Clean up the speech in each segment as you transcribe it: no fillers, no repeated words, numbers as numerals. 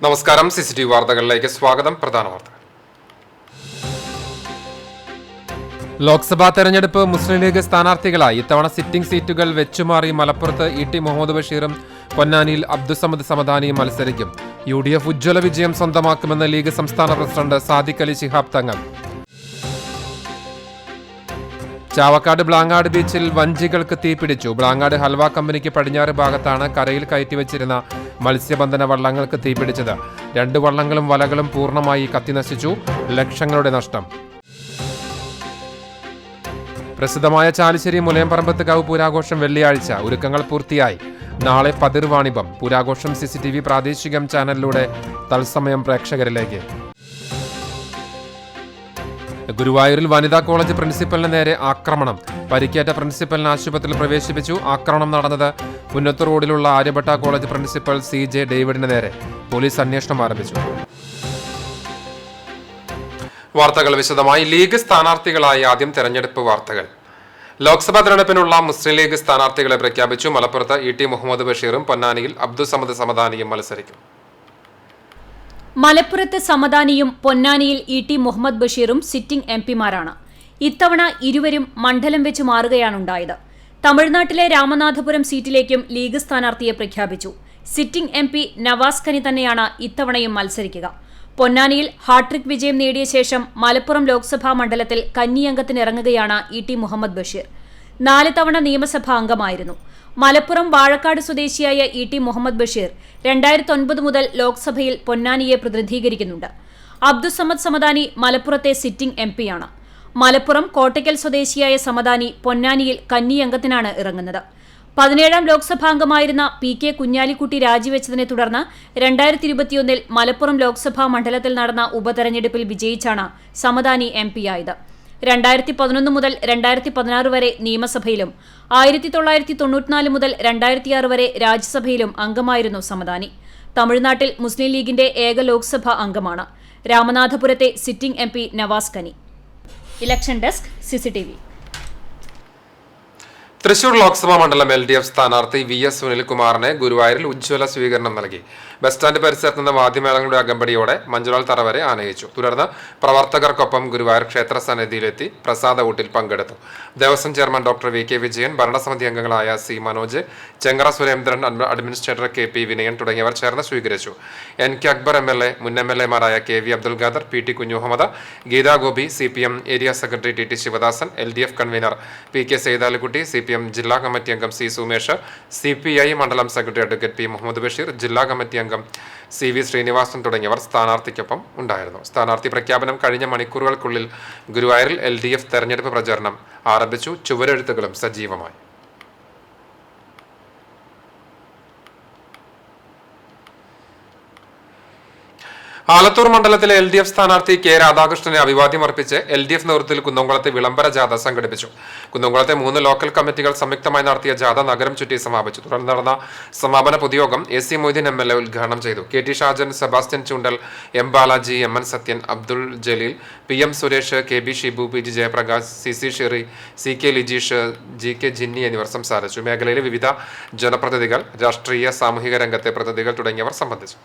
നമസ്കാരം. CCTV വാർത്തകളിലേക്ക് സ്വാഗതം. പ്രധാന വാർത്തകൾ. ലോക്സഭാ തെരഞ്ഞെടുപ്പ് മുസ്ലിം ലീഗ് സ്ഥാനാർത്ഥികളായി ഇത്തവണ സിറ്റിംഗ് സീറ്റുകൾ വെച്ചുമാറി മലപ്പുറത്ത് ET മുഹമ്മദ് ബഷീറും പൊന്നാനിയിൽ അബ്ദുസമദ് സമദാനിയും മത്സരിക്കും. UDF ഉജ്ജ്വല വിജയം സ്വന്തമാക്കുമെന്ന് ലീഗ് സംസ്ഥാന പ്രസിഡന്റ് സാദിഖ് അലി ശിഹാബ് തങ്ങൾ. ചാവക്കാട് ബ്ലാങ്ങാട് ബീച്ചിൽ വഞ്ചികൾക്ക് തീപിടിച്ചു. ബ്ലാങ്ങാട് ഹൽവ കമ്പനിക്ക് പടിഞ്ഞാറ് ഭാഗത്താണ് കരയിൽ കയറ്റിവച്ചിരുന്ന മത്സ്യബന്ധന വള്ളങ്ങൾക്ക് തീപിടിച്ചത്. 2 വള്ളങ്ങളും വലകളും പൂർണ്ണമായി കത്തിനശിച്ചു. ലക്ഷങ്ങളുടെ നഷ്ടം. പ്രസിദ്ധമായ ചാലിശ്ശേരി മുലയംപറമ്പത്തുകാവ് പൂരാഘോഷം വെള്ളിയാഴ്ച. ഒരുക്കങ്ങൾ പൂർത്തിയായി. നാളെ പതിർ വാണിഭം. പൂരാഘോഷം CCTV പ്രാദേശികം ചാനലിലൂടെ തത്സമയം പ്രേക്ഷകരിലേക്ക്. ഗുരുവായൂരിൽ വനിതാ കോളേജ് പ്രിൻസിപ്പലിന് നേരെ ആക്രമണം. പരിക്കേറ്റ പ്രിൻസിപ്പലിനെ ആശുപത്രിയിൽ പ്രവേശിപ്പിച്ചു. ആക്രമണം നടന്നത് പുന്നത്തൂർ റോഡിലുള്ള ആര്യഭട്ട കോളേജ് പ്രിൻസിപ്പൽ CJ ഡേവിഡിന് നേരെ. പോലീസ് അന്വേഷണം ആരംഭിച്ചു. വാർത്തകൾ വിശദമായി. ലീഗ് സ്ഥാനാർത്ഥികളായി ആദ്യം തെരഞ്ഞെടുപ്പ് വാർത്തകൾ. ലോക്സഭാ തെരഞ്ഞെടുപ്പിനുള്ള മുസ്ലിം ലീഗ് സ്ഥാനാർത്ഥികളെ പ്രഖ്യാപിച്ചു. മലപ്പുറത്ത് ET മുഹമ്മദ് ബഷീറും പൊന്നാനിയിൽ അബ്ദുസമദ് സമദാനിയും മത്സരിക്കും. മലപ്പുറത്ത് സമദാനിയും പൊന്നാനിയിൽ ET മുഹമ്മദ് ബഷീറും സിറ്റിംഗ് MPമാരാണ്. ഇത്തവണ ഇരുവരും മണ്ഡലം വെച്ച് മാറുകയാണുണ്ടായത്. തമിഴ്നാട്ടിലെ രാമനാഥപുരം സീറ്റിലേക്കും ലീഗ് സ്ഥാനാർത്ഥിയെ പ്രഖ്യാപിച്ചു. സിറ്റിംഗ് MP നവാസ് ഖനി തന്നെയാണ് ഇത്തവണയും മത്സരിക്കുക. പൊന്നാനിയിൽ ഹാട്രിക് വിജയം നേടിയ ശേഷം മലപ്പുറം ലോക്സഭാ മണ്ഡലത്തിൽ കന്നിയംഗത്തിനിറങ്ങുകയാണ് ET മുഹമ്മദ് ബഷീർ. 4 തവണ നിയമസഭാ അംഗമായിരുന്നു. മലപ്പുറം വാഴക്കാട് സ്വദേശിയായ ET മുഹമ്മദ് ബഷീർ 2009 മുതൽ ലോക്സഭയിൽ പൊന്നാനിയെ പ്രതിനിധീകരിക്കുന്നുണ്ട്. അബ്ദുസമദ് സമദാനി മലപ്പുറത്തെ സിറ്റിംഗ് MPയാണ്. മലപ്പുറം കോട്ടയ്ക്കൽ സ്വദേശിയായ സമദാനി പൊന്നാനിയിൽ കന്നിയംഗത്തിനാണ് ഇറങ്ങുന്നത്. 17ാം ലോക്സഭാംഗമായിരുന്ന PK കുഞ്ഞാലിക്കുട്ടി രാജിവെച്ചതിനെ തുടർന്ന് 2021 മലപ്പുറം ലോക്സഭാ മണ്ഡലത്തിൽ നടന്ന ഉപതെരഞ്ഞെടുപ്പിൽ വിജയിച്ചാണ് സമദാനി MP ആയത്. 2011 മുതൽ 2016 വരെ നിയമസഭയിലും 1994 മുതൽ 2006 വരെ രാജ്യസഭയിലും അംഗമായിരുന്നു സമദാനി. തമിഴ്നാട്ടിൽ മുസ്ലിം ലീഗിന്റെ ഏക ലോക്സഭാ അംഗമാണ്. രാമനാഥപുരത്തെ സിറ്റിംഗ് MP നവാസ് ഖനി. Election desk CCTV. Thrissur Lok Sabha മണ്ഡലം LDF സ്ഥാനാർത്ഥി VS സുനിൽകുമാറിന് ഗുരുവായൂരിൽ ഉജ്ജ്വല സ്വീകരണം നൽകി. ബസ് സ്റ്റാൻഡ് പരിസരത്ത് നിന്ന് വാദ്യമേളങ്ങളുടെ അകമ്പടിയോടെ മഞ്ജുളാൽ തറ വരെ ആനയിച്ചു. തുടർന്ന് പ്രവർത്തകർക്കൊപ്പം ഗുരുവായൂർ ക്ഷേത്ര സന്നിധിയിലെത്തി പ്രസാദ ഊട്ടിൽ പങ്കെടുത്തു. Devaswom chairman doctor VK Vijayan, ഭരണസമിതി അംഗങ്ങളായ C Manoj, Chengara Surendran, administrator KP Vinayan തുടങ്ങിയവർ ചേർന്ന് സ്വീകരിച്ചു. NK അക്ബർ MLA, മുൻ MLAമാരായ KV Abdul Khader, PT Kunjumuhammed, Geetha Gopi, CPM area secretary TT Sivadasan, LDF convener PK Saithalikutty, CPM ജില്ലാ കമ്മിറ്റി അംഗം C സുമേഷ്, CPI മണ്ഡലം secretary advocate P Muhammad Basheer, ജില്ലാ കമ്മിറ്റി അംഗം CV ശ്രീനിവാസൻ തുടങ്ങിയവർ സ്ഥാനാർത്ഥിക്കൊപ്പം ഉണ്ടായിരുന്നു. സ്ഥാനാർത്ഥി പ്രഖ്യാപനം കഴിഞ്ഞ മണിക്കൂറുകൾക്കുള്ളിൽ ഗുരുവായൂരിൽ LDF തെരഞ്ഞെടുപ്പ് പ്രചാരണം ആരംഭിച്ചു. ചുവരെഴുത്തുകളും സജീവമായി. ആലത്തൂർ മണ്ഡലത്തിലെ LDF സ്ഥാനാർത്ഥി K രാധാകൃഷ്ണനെ അഭിവാദ്യമർപ്പിച്ച് LDF നേതൃത്വത്തിൽ കുന്നംകുളത്തെ വിളംബര ജാഥ സംഘടിപ്പിച്ചു. കുന്നംകുളത്തെ 3 ലോക്കൽ കമ്മിറ്റികൾ സംയുക്തമായി നടത്തിയ ജാഥ നഗരം ചുറ്റി സമാപിച്ചു. തുടർന്ന് നടന്ന സമാപന പൊതുയോഗം AC മൊയ്തീൻ MLA ഉദ്ഘാടനം ചെയ്തു. KT Shajan, Sebastian Choondal, M Balaji, MN Sathyan, Abdul Jaleel, PM Suresh, KB Shibu, PG Jayaprakash, CC Sheri, CK Lijeesh, GK Jinny എന്നിവർ സംസാരിച്ചു. മേഖലയിലെ വിവിധ ജനപ്രതിനിധികൾ, രാഷ്ട്രീയ സാമൂഹിക രംഗത്തെ പ്രതിനിധികൾ തുടങ്ങിയവർ സംബന്ധിച്ചു.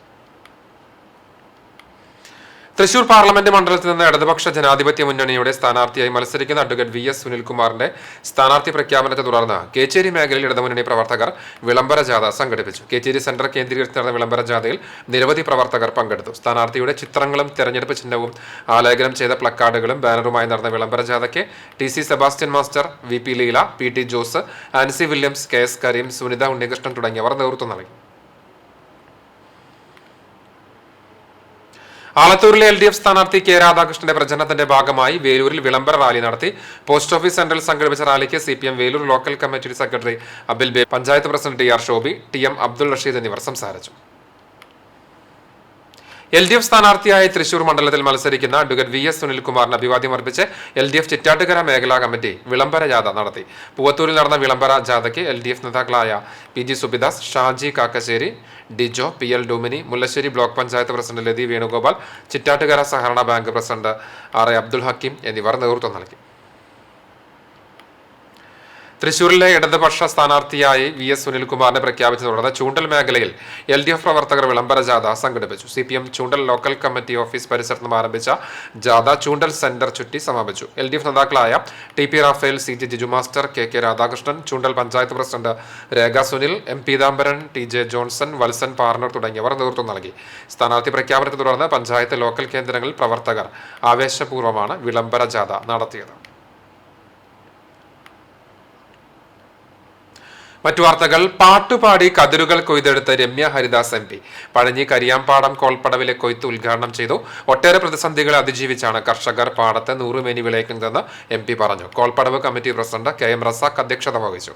തൃശൂർ പാർലമെന്റ് മണ്ഡലത്തിൽ നിന്ന് ഇടതുപക്ഷ ജനാധിപത്യ മുന്നണിയുടെ സ്ഥാനാർത്ഥിയായി മത്സരിക്കുന്ന അഡ്വക്കേറ്റ് VS സുനിൽകുമാറിന്റെ സ്ഥാനാർത്ഥി പ്രഖ്യാപനത്തെ തുടർന്ന് കേച്ചേരി മേഖലയിൽ ഇടതുമുന്നണി പ്രവർത്തകർ വിളംബര ജാഥ സംഘടിപ്പിച്ചു. കേച്ചേരി സെന്റർ കേന്ദ്രീകരിച്ച് നടന്ന വിളംബര ജാഥയിൽ നിരവധി പ്രവർത്തകർ പങ്കെടുത്തു. സ്ഥാനാർത്ഥിയുടെ ചിത്രങ്ങളും തെരഞ്ഞെടുപ്പ് ചിഹ്നവും ആലേഖനം ചെയ്ത പ്ലക്കാർഡുകളും ബാനറുമായി നടന്ന വിളംബര ജാഥയ്ക്ക് TC Sebastian master, VP Leela, PT Jose, Ancy Williams, KS Kareem, Sunitha Unnikrishnan തുടങ്ങിയവർ നേതൃത്വം നൽകി. ആലത്തൂരിലെ LDF സ്ഥാനാർത്ഥി K രാധാകൃഷ്ണന്റെ പ്രചരണത്തിന്റെ ഭാഗമായി വേലൂരിൽ വിളംബര റാലി നടത്തി. പോസ്റ്റ് ഓഫീസ് സെന്ററിൽ സംഘടിപ്പിച്ച റാലിക്ക് CPM Velur local committee secretary Abil ബേ, panchayat president TR Shobi, TM Abdul Rasheed എന്നിവർ സംസാരിച്ചു. LDF സ്ഥാനാർത്ഥിയായി തൃശൂർ മണ്ഡലത്തിൽ മത്സരിക്കുന്ന അഡ്വക്കേറ്റ് VS സുനിൽകുമാറിന് അഭിവാദ്യമർപ്പിച്ച് LDF ചിറ്റാട്ടുകര മേഖലാ കമ്മിറ്റി വിളംബര ജാഥ നടത്തി. പൂവത്തൂരിൽ നടന്ന വിളംബര ജാഥയ്ക്ക് LDF നേതാക്കളായ PG Subidas, Shaji Kakkassery, Dijo, PL Domini, Mullassery block panchayat president Lathi Venugopal, Chittattukara സഹകരണ bank president RA Abdul Hakeem എന്നിവർ നേതൃത്വം നൽകി. തൃശൂരിലെ ഇടതുപക്ഷ സ്ഥാനാർത്ഥിയായി VS സുനിൽകുമാറിനെ പ്രഖ്യാപിച്ചത് തുടർന്ന് ചൂണ്ടൽ മേഖലയിൽ LDF പ്രവർത്തകർ വിളംബര ജാഥ സംഘടിപ്പിച്ചു. CPM ചൂണ്ടൽ ലോക്കൽ കമ്മിറ്റി ഓഫീസ് പരിസരത്ത് നിന്ന് ആരംഭിച്ച ജാഥ ചൂണ്ടൽ സെന്റർ ചുറ്റി സമാപിച്ചു. LDF നേതാക്കളായ TP Raphael, CG Jiju master, KK Radhakrishnan, Choondal panchayat president Rekha Sunil, M Peethambaran, TJ Johnson, Valsan പാർണർ തുടങ്ങിയവർ നേതൃത്വം നൽകി. സ്ഥാനാർത്ഥി പ്രഖ്യാപനത്തെ തുടർന്ന് പഞ്ചായത്ത് ലോക്കൽ കേന്ദ്രങ്ങളിൽ പ്രവർത്തകർ ആവേശപൂർവ്വമാണ് വിളംബര ജാഥ നടത്തിയത്. മറ്റു വാർത്തകൾ. പാട്ടുപാടി കതിരുകൾ കൊയ്തെടുത്ത രമ്യ ഹരിദാസ് MP പഴഞ്ഞി കരിയാമ്പാടം കോൾപ്പടവിലെ കൊയ്ത്ത് ഉദ്ഘാടനം ചെയ്തു. ഒട്ടേറെ പ്രതിസന്ധികളെ അതിജീവിച്ചാണ് കർഷകർ പാടത്ത് 100 മേനി വിളയിക്കുന്നതെന്ന് MP പറഞ്ഞു. കോൾപ്പടവ് കമ്മിറ്റി പ്രസിഡന്റ് KM റസാഖ് അധ്യക്ഷത വഹിച്ചു.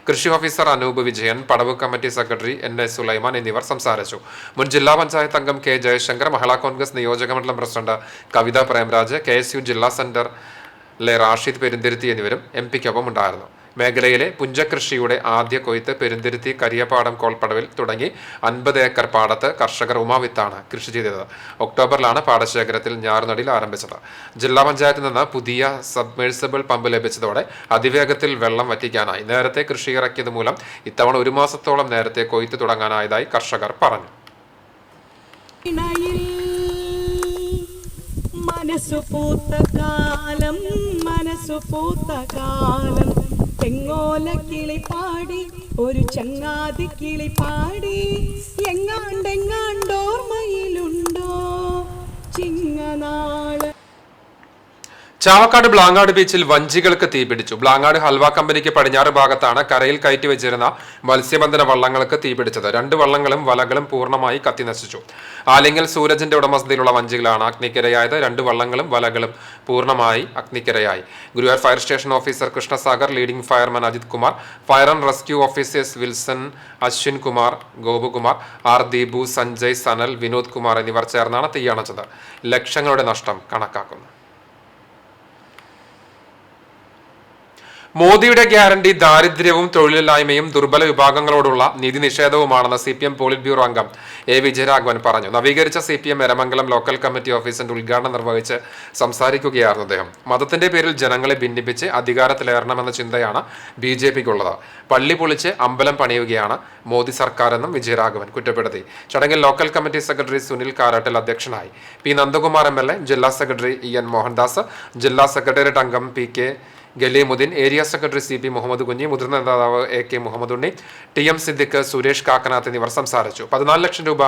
കൃഷി ഓഫീസർ അനൂപ് വിജയൻ, പടവ് കമ്മിറ്റി സെക്രട്ടറി NS സുലൈമാൻ എന്നിവർ സംസാരിച്ചു. മുൻ ജില്ലാ പഞ്ചായത്ത് അംഗം K ജയശങ്കർ, മഹിളാ കോൺഗ്രസ് നിയോജക മണ്ഡലം പ്രസിഡന്റ് കവിത പ്രേംരാജ്, KSU ജില്ലാ സെന്ററിലെ റാഷിദ് പെരുന്തിരുത്തി എന്നിവരും MPക്കൊപ്പം ഉണ്ടായിരുന്നു. മേഖലയിലെ പുഞ്ചകൃഷിയുടെ ആദ്യ കൊയ്ത്ത് പെരുന്തിരുത്തി കരിയപ്പാടം കോൾപ്പടവിൽ തുടങ്ങി 50 ഏക്കർ പാടത്ത് കർഷകർ ഉമാവിത്താണ് കൃഷി ചെയ്തത്. ഒക്ടോബറിലാണ് പാടശേഖരത്തിൽ ഞാറുനടിൽ ആരംഭിച്ചത്. ജില്ലാ പഞ്ചായത്തിൽ നിന്ന് പുതിയ സബ്മേഴ്സിബിൾ പമ്പ് ലഭിച്ചതോടെ അതിവേഗത്തിൽ വെള്ളം വറ്റിക്കാനായി. നേരത്തെ കൃഷി ഇറക്കിയത് മൂലം ഇത്തവണ 1 മാസത്തോളം നേരത്തെ കൊയ്ത്ത് തുടങ്ങാനായതായി കർഷകർ പറഞ്ഞു. തെങ്ങോല കിളിപ്പാടി ഒരു ചങ്ങാതി കിളിപ്പാടി എങ്ങാണ്ടെങ്ങാണ്ടോർമ്മയിലുണ്ടോ ചിങ്ങനാള്. ചാവക്കാട് ബ്ലാങ്ങാട് ബീച്ചിൽ വഞ്ചികൾക്ക് തീപിടിച്ചു. ബ്ലാങ്ങാട് ഹൽവ കമ്പനിക്ക് പടിഞ്ഞാറ് ഭാഗത്താണ് കരയിൽ കയറ്റി വെച്ചിരുന്ന മത്സ്യബന്ധന വള്ളങ്ങൾക്ക് തീപിടിച്ചത്. 2 വള്ളങ്ങളും വലകളും പൂർണ്ണമായി കത്തിനശിച്ചു. ആലിങ്ങൽ സൂരജിന്റെ ഉടമസ്ഥതയിലുള്ള വഞ്ചികളാണ് അഗ്നിക്കിരയായത്. 2 വള്ളങ്ങളും വലകളും പൂർണ്ണമായി അഗ്നിക്കിരയായി. Guruvayur fire station officer Krishnasagar, leading fireman Ajith Kumar, fire and rescue officers Wilson, Ashwin Kumar, Gopakumar, R Deepu, Sanjay, Sanal, Vinod Kumar എന്നിവർ ചേർന്നാണ് തീയണച്ചത്. ലക്ഷങ്ങളുടെ നഷ്ടം കണക്കാക്കുന്നു. മോദിയുടെ ഗ്യാരണ്ടി ദാരിദ്ര്യവും തൊഴിലില്ലായ്മയും ദുർബല വിഭാഗങ്ങളോടുള്ള നീതി നിഷേധവുമാണെന്ന് CPM പോളിറ്റ് ബ്യൂറോ അംഗം A വിജയരാഘവൻ പറഞ്ഞു. നവീകരിച്ച CPM എരമംഗലം ലോക്കൽ കമ്മിറ്റി ഓഫീസിന്റെ ഉദ്ഘാടനം നിർവഹിച്ച് സംസാരിക്കുകയായിരുന്നു അദ്ദേഹം. മതത്തിന്റെ പേരിൽ ജനങ്ങളെ ഭിന്നിപ്പിച്ച് അധികാരത്തിലേറണമെന്ന ചിന്തയാണ് BJPക്കുള്ളത്. പള്ളി പൊളിച്ച് അമ്പലം പണിയുകയാണ് മോദി സർക്കാരെന്നും വിജയരാഘവൻ കുറ്റപ്പെടുത്തി. ചടങ്ങിൽ local committee secretary Sunil Karattil അധ്യക്ഷനായി. P നന്ദകുമാർ MLA, ജില്ലാ സെക്രട്ടറി EN മോഹൻദാസ്, ജില്ലാ സെക്രട്ടേറിയറ്റ് അംഗം PK Galeemuddin, area secretary CP Muhammad Kunhi, മുതിർന്ന നേതാവ് AK മുഹമ്മദ് ഉണ്ണി, TM സിദ്ദിഖ്, സുരേഷ് കാക്കനാഥ് എന്നിവർ സംസാരിച്ചു. 14 ലക്ഷം രൂപ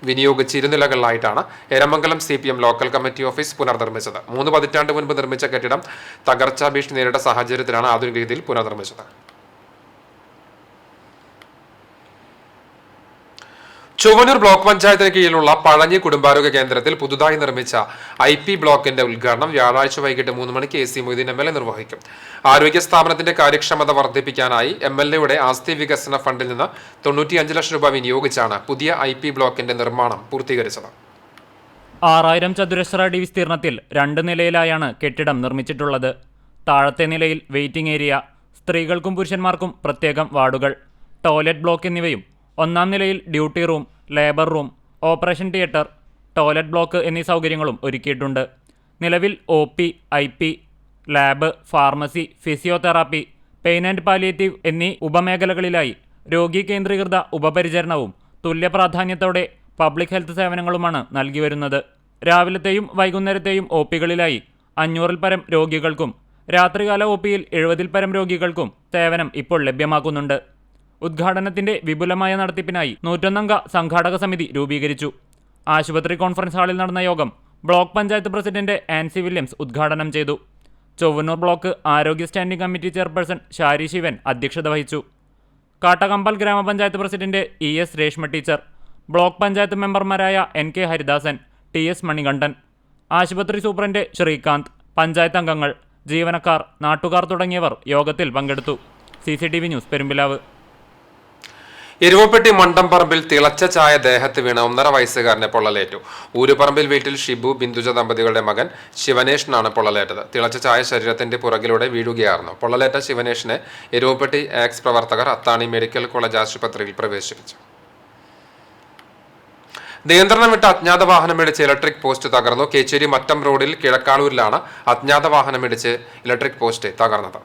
വിനിയോഗിച്ച് 2 നിലകളിലായിട്ടാണ് Eramangalam CPM local committee office പുനർനിർമ്മിച്ചത്. 3 പതിറ്റാണ്ട് മുൻപ് നിർമ്മിച്ച കെട്ടിടം തകർച്ചാ ഭീഷണി നേരിട്ട സാഹചര്യത്തിലാണ് ആധുനിക രീതിയിൽ പുനർനിർമ്മിച്ചത്. ചൊവ്വന്നൂർ ബ്ലോക്ക് പഞ്ചായത്തിന് കീഴിലുള്ള പഴഞ്ഞി കുടുംബാരോഗ്യ കേന്ദ്രത്തിൽ പുതുതായി നിർമ്മിച്ച IP ബ്ലോക്കിന്റെ ഉദ്ഘാടനം വ്യാഴാഴ്ച വൈകിട്ട് 3 മണിക്ക് AC മൊയ്തീൻ MLA നിർവഹിക്കും. ആരോഗ്യ സ്ഥാപനത്തിന്റെ കാര്യക്ഷമത വർദ്ധിപ്പിക്കാനായി MLAയുടെ ആസ്തി വികസന ഫണ്ടിൽ നിന്ന് 95 ലക്ഷം രൂപ വിനിയോഗിച്ചാണ് പുതിയ IP ബ്ലോക്കിന്റെ നിർമ്മാണം പൂർത്തീകരിച്ചത്. 6000 ചതുരശ്ര അടി വിസ്തീർണത്തിൽ 2 നിലയിലായാണ് കെട്ടിടം നിർമ്മിച്ചിട്ടുള്ളത്. താഴത്തെ നിലയിൽ വെയിറ്റിംഗ് ഏരിയ, സ്ത്രീകൾക്കും പുരുഷന്മാർക്കും പ്രത്യേകം വാർഡുകൾ, ടോയ്ലറ്റ് ബ്ലോക്ക് എന്നിവയും 1-ാം നിലയിൽ duty room, labour room, operation theatre, toilet block എന്നീ സൗകര്യങ്ങളും ഒരുക്കിയിട്ടുണ്ട്. നിലവിൽ OP, IP, lab, pharmacy, physiotherapy, pain and palliative എന്നീ ഉപമേഖലകളിലായി രോഗി കേന്ദ്രീകൃത ഉപപരിചരണവും തുല്യ പ്രാധാന്യത്തോടെ പബ്ലിക് ഹെൽത്ത് സേവനങ്ങളുമാണ് നൽകി വരുന്നത്. രാവിലത്തെയും വൈകുന്നേരത്തെയും OPകളിലായി 500-ൽ പരം രോഗികൾക്കും രാത്രികാല OPയിൽ 70-ൽ പരം രോഗികൾക്കും സേവനം ഇപ്പോൾ ലഭ്യമാക്കുന്നുണ്ട്. ഉദ്ഘാടനത്തിന്റെ വിപുലമായ നടത്തിപ്പിനായി 101-അംഗ സംഘാടക സമിതി രൂപീകരിച്ചു. ആശുപത്രി കോൺഫറൻസ് ഹാളിൽ നടന്ന യോഗം block panchayat president Ancy Williams ഉദ്ഘാടനം ചെയ്തു. ചൊവ്വന്നൂർ ബ്ലോക്ക് ആരോഗ്യ standing committee chairperson Shari Sivan അധ്യക്ഷത വഹിച്ചു. കാട്ടകമ്പൽ ഗ്രാമപഞ്ചായത്ത് president ES Reshma teacher, block panchayat മെമ്പർമാരായ NK ഹരിദാസൻ, TS മണികണ്ഠൻ, ആശുപത്രി സൂപ്രണ്ട് ശ്രീകാന്ത്, പഞ്ചായത്ത് അംഗങ്ങൾ, ജീവനക്കാർ, നാട്ടുകാർ തുടങ്ങിയവർ യോഗത്തിൽ പങ്കെടുത്തു. CCTV news Perumpilavu. എരുവപ്പെട്ടി മണ്ടംപറമ്പിൽ തിളച്ച ചായ ദേഹത്ത് വീണ 1.5 വയസ്സുകാരനെ പൊള്ളലേറ്റു. ഊരുപറമ്പിൽ വീട്ടിൽ ഷിബു ബിന്ദുജ ദമ്പതികളുടെ മകൻ ശിവനേഷിനാണ് പൊള്ളലേറ്റത്. തിളച്ച ചായ ശരീരത്തിന്റെ പുറകിലൂടെ വീഴുകയായിരുന്നു. പൊള്ളലേറ്റ ശിവനേഷിനെ എരുവപ്പെട്ടി ആക്സ് പ്രവർത്തകർ അത്താണി മെഡിക്കൽ കോളേജ് ആശുപത്രിയിൽ പ്രവേശിപ്പിച്ചു. നിയന്ത്രണം വിട്ട അജ്ഞാത വാഹനമിടിച്ച് ഇലക്ട്രിക് പോസ്റ്റ് തകർന്നു. കേച്ചേരി മറ്റം റോഡിൽ കിഴക്കാളൂരിലാണ് അജ്ഞാത വാഹനമിടിച്ച് ഇലക്ട്രിക് പോസ്റ്റ് തകർന്നത്.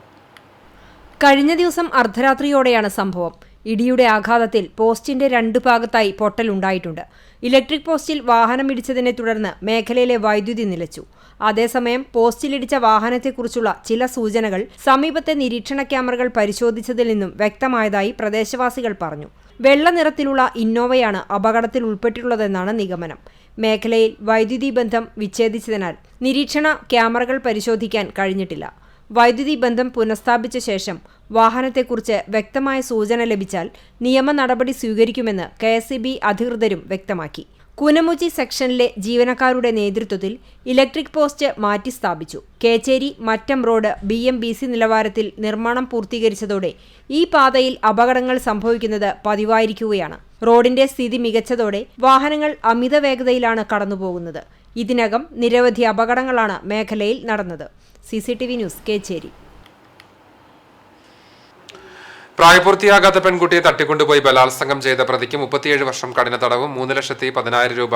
കഴിഞ്ഞ ദിവസം അർദ്ധരാത്രിയോടെയാണ് സംഭവം. ഇടിയുടെ ആഘാതത്തിൽ പോസ്റ്റിന്റെ 2 ഭാഗത്തായി പൊട്ടലുണ്ടായിട്ടുണ്ട്. ഇലക്ട്രിക് പോസ്റ്റിൽ വാഹനം ഇടിച്ചതിനെ തുടർന്ന് മേഖലയിലെ വൈദ്യുതി നിലച്ചു. അതേസമയം പോസ്റ്റിലിടിച്ച വാഹനത്തെക്കുറിച്ചുള്ള ചില സൂചനകൾ സമീപത്തെ നിരീക്ഷണ ക്യാമറകൾ പരിശോധിച്ചതിൽ നിന്നും വ്യക്തമായതായി പ്രദേശവാസികൾ പറഞ്ഞു. വെള്ള നിറത്തിലുള്ള ഇന്നോവയാണ് അപകടത്തിൽ ഉൾപ്പെട്ടിട്ടുള്ളതെന്നാണ് നിഗമനം. മേഖലയിൽ വൈദ്യുതി ബന്ധം വിച്ഛേദിച്ചതിനാൽ നിരീക്ഷണ ക്യാമറകൾ പരിശോധിക്കാൻ കഴിഞ്ഞിട്ടില്ല. വൈദ്യുതി ബന്ധം പുനഃസ്ഥാപിച്ച ശേഷം വാഹനത്തെക്കുറിച്ച് വ്യക്തമായ സൂചന ലഭിച്ചാൽ നിയമ നടപടി സ്വീകരിക്കുമെന്ന് KSEB അധികൃതരും വ്യക്തമാക്കി. കുനമുച്ചി സെക്ഷനിലെ ജീവനക്കാരുടെ നേതൃത്വത്തിൽ ഇലക്ട്രിക് പോസ്റ്റ് മാറ്റി സ്ഥാപിച്ചു. കേച്ചേരി മറ്റം റോഡ് BMBC നിലവാരത്തിൽ നിർമ്മാണം പൂർത്തീകരിച്ചതോടെ ഈ പാതയിൽ അപകടങ്ങൾ സംഭവിക്കുന്നത് പതിവായിരിക്കുകയാണ്. റോഡിന്റെ സ്ഥിതി മികച്ചതോടെ വാഹനങ്ങൾ അമിത വേഗതയിലാണ് കടന്നുപോകുന്നത്. ഇതിനകം നിരവധി അപകടങ്ങളാണ് മേഖലയിൽ നടന്നത്. CCTV news, Kechery. പ്രായപൂർത്തിയാകാത്ത പെൺകുട്ടിയെ തട്ടിക്കൊണ്ടുപോയി ബലാത്സംഗം ചെയ്ത പ്രതിക്ക് 37 വർഷം കഠിന തടവും 3,10,000 രൂപ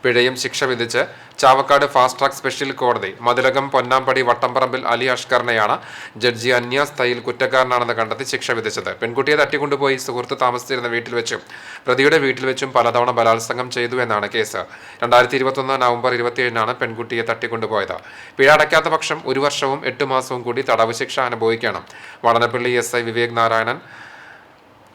പിഴയും ശിക്ഷ വിധിച്ച് ചാവക്കാട് ഫാസ്റ്റ് ട്രാക്ക് സ്പെഷ്യൽ കോടതി മതിലകം പൊന്നാമ്പടി വട്ടംപറമ്പിൽ അലി അഷ്കറിനെയാണ് ജഡ്ജി അന്യാസ് തയ്യിൽ കുറ്റക്കാരനാണെന്ന് കണ്ടെത്തി ശിക്ഷ വിധിച്ചത്. പെൺകുട്ടിയെ തട്ടിക്കൊണ്ടുപോയി സുഹൃത്ത് താമസിച്ചിരുന്ന വീട്ടിൽ വെച്ചും പ്രതിയുടെ വീട്ടിൽ വെച്ചും പലതവണ ബലാത്സംഗം ചെയ്തു എന്നാണ് കേസ്. 2021 നവംബർ 27-നാണ് പെൺകുട്ടിയെ തട്ടിക്കൊണ്ടുപോയത്. പിഴ അടയ്ക്കാത്ത പക്ഷം 1 വർഷവും 8 മാസവും കൂടി തടവ് ശിക്ഷ അനുഭവിക്കണം. Vadanappally SI Vivek Narayanan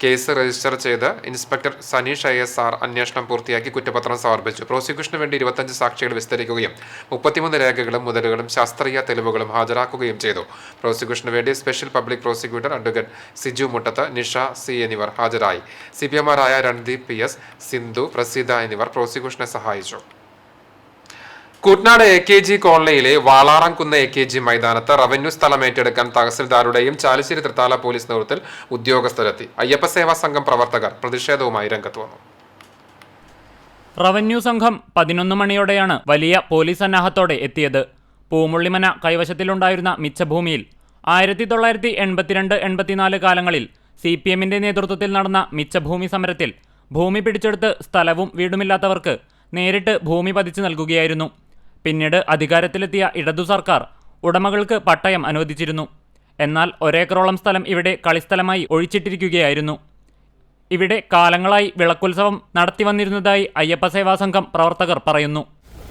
case register ചെയ്ത് ഇൻസ്പെക്ടർ സനീഷ് ISR അന്വേഷണം പൂർത്തിയാക്കി കുറ്റപത്രം സമർപ്പിച്ചു. പ്രോസിക്യൂഷന് വേണ്ടി 25 സാക്ഷികൾ വിസ്തരിക്കുകയും 33 രേഖകളും മുതലുകളും ശാസ്ത്രീയ തെളിവുകളും ഹാജരാക്കുകയും ചെയ്തു. പ്രോസിക്യൂഷന് വേണ്ടി special public prosecutor advocate Siju Muttath, Nisha C എന്നിവർ ഹാജരായി. CPMമാരായ രൺദീപ് PS, സിന്ധു, പ്രസീത എന്നിവർ പ്രോസിക്യൂഷനെ സഹായിച്ചു. കൂറ്റനാട് AKG കോളനിയിലെ വാളാറംകുന്ന് AKG മൈതാനത്ത് റവന്യൂ സ്ഥലം ഏറ്റെടുക്കാൻ തഹസിൽദാരുടെയും ചാലിശ്ശേരി തൃത്താല പോലീസ് നേതൃത്വത്തിൽ ഉദ്യോഗസ്ഥരെത്തി. അയ്യപ്പസേവാ സംഘം പ്രവർത്തകർ പ്രതിഷേധവുമായി രംഗത്ത് വന്നു. റവന്യൂ സംഘം 11 മണിയോടെയാണ് വലിയ പോലീസ് സന്നാഹത്തോടെ എത്തിയത്. പൂമുള്ളിമന കൈവശത്തിലുണ്ടായിരുന്ന മിച്ചഭൂമിയിൽ 1982-84 കാലങ്ങളിൽ CPMന്റെ നേതൃത്വത്തിൽ നടന്ന മിച്ചഭൂമി സമരത്തിൽ ഭൂമി പിടിച്ചെടുത്ത് സ്ഥലവും വീടുമില്ലാത്തവർക്ക് നേരിട്ട് ഭൂമി പതിച്ചു നൽകുകയായിരുന്നു. പിന്നീട് അധികാരത്തിലെത്തിയ ഇടതു സർക്കാർ ഉടമകൾക്ക് പട്ടയം അനുവദിച്ചിരുന്നു. എന്നാൽ 1 ഏക്കറോളം സ്ഥലം ഇവിടെ കളിസ്ഥലമായി ഒഴിച്ചിട്ടിരിക്കുകയായിരുന്നു. ഇവിടെ കാലങ്ങളായി വിളക്കുത്സവം നടത്തി വന്നിരുന്നതായി അയ്യപ്പസേവാ സംഘം പ്രവർത്തകർ പറയുന്നു.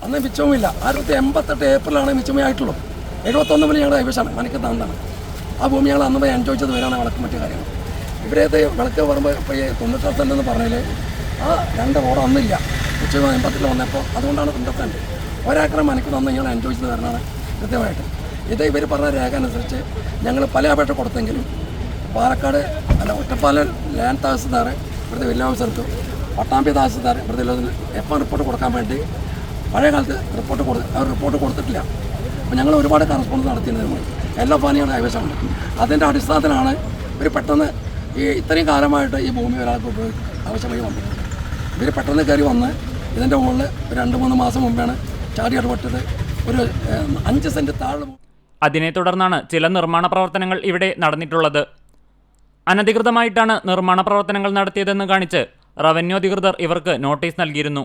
അന്ന് മിച്ചവുമില്ല. 1988 ഏപ്രിലാണ് മിച്ചമേ ആയിട്ടുള്ളൂ. 71 മുതൽ ഞങ്ങളുടെ കൈവശമാണ് മനക്ക് തന്നാണ്. ആ ഭൂമി ഞങ്ങൾ അന്ന് പോയി എൻജോയ് ചെയ്ത് വരാണ് വിളക്ക് മറ്റു കാര്യങ്ങൾ. ഇവരേത് വിളക്ക് പറയുമ്പോൾ 98 പറഞ്ഞാൽ ആ 2 ഓടം അന്നില്ല. ഉച്ചക്ക് 80 വന്നപ്പോൾ അതുകൊണ്ടാണ് 98. 1 ഏക്കർ മനക്ക് തന്ന് ഞങ്ങൾ എൻജോയ് ചെയ്ത് വരണമാണ് കൃത്യമായിട്ട്. ഇത് ഇവർ പറഞ്ഞ രേഖ അനുസരിച്ച് ഞങ്ങൾ പല അപേക്ഷ കൊടുത്തെങ്കിലും പാലക്കാട് ഒറ്റപ്പാലം ലാൻഡ് തഹസിൽദാർ ഇവിടുത്തെ വില്ലേജ് ഓഫീസർക്ക്, പട്ടാമ്പി തഹസിൽദാർ ഇവിടുത്തെ FM റിപ്പോർട്ട് കൊടുക്കാൻ വേണ്ടി പഴയ കാലത്ത് റിപ്പോർട്ട് കൊടുത്തിട്ടില്ല. അപ്പോൾ ഞങ്ങൾ ഒരുപാട് കറസ്പോണ്ടൻസ് നടത്തിയിരുന്നു. എല്ലാ പാനികളും കൈവശമുണ്ട്. അതിൻ്റെ അടിസ്ഥാനത്തിലാണ് ഇവർ പെട്ടെന്ന് ഇത്രയും കാലമായിട്ട് ഈ ഭൂമി ഒരാൾക്ക് ആവശ്യമായി വന്നത്. ഇവർ പെട്ടെന്ന് കയറി വന്ന് ഇതിൻ്റെ മുകളിൽ 2-3 മാസം മുമ്പാണ് ചാടി ഇടപെട്ടത്. ഒരു 5 സെൻറ്റ് താഴെ. അതിനെ തുടർന്നാണ് ചില നിർമ്മാണ പ്രവർത്തനങ്ങൾ ഇവിടെ നടന്നിട്ടുള്ളത്. അനധികൃതമായിട്ടാണ് നിർമ്മാണ പ്രവർത്തനങ്ങൾ നടത്തിയതെന്ന് കാണിച്ച് റവന്യൂ അധികൃതർ ഇവർക്ക് നോട്ടീസ് നൽകിയിരുന്നു.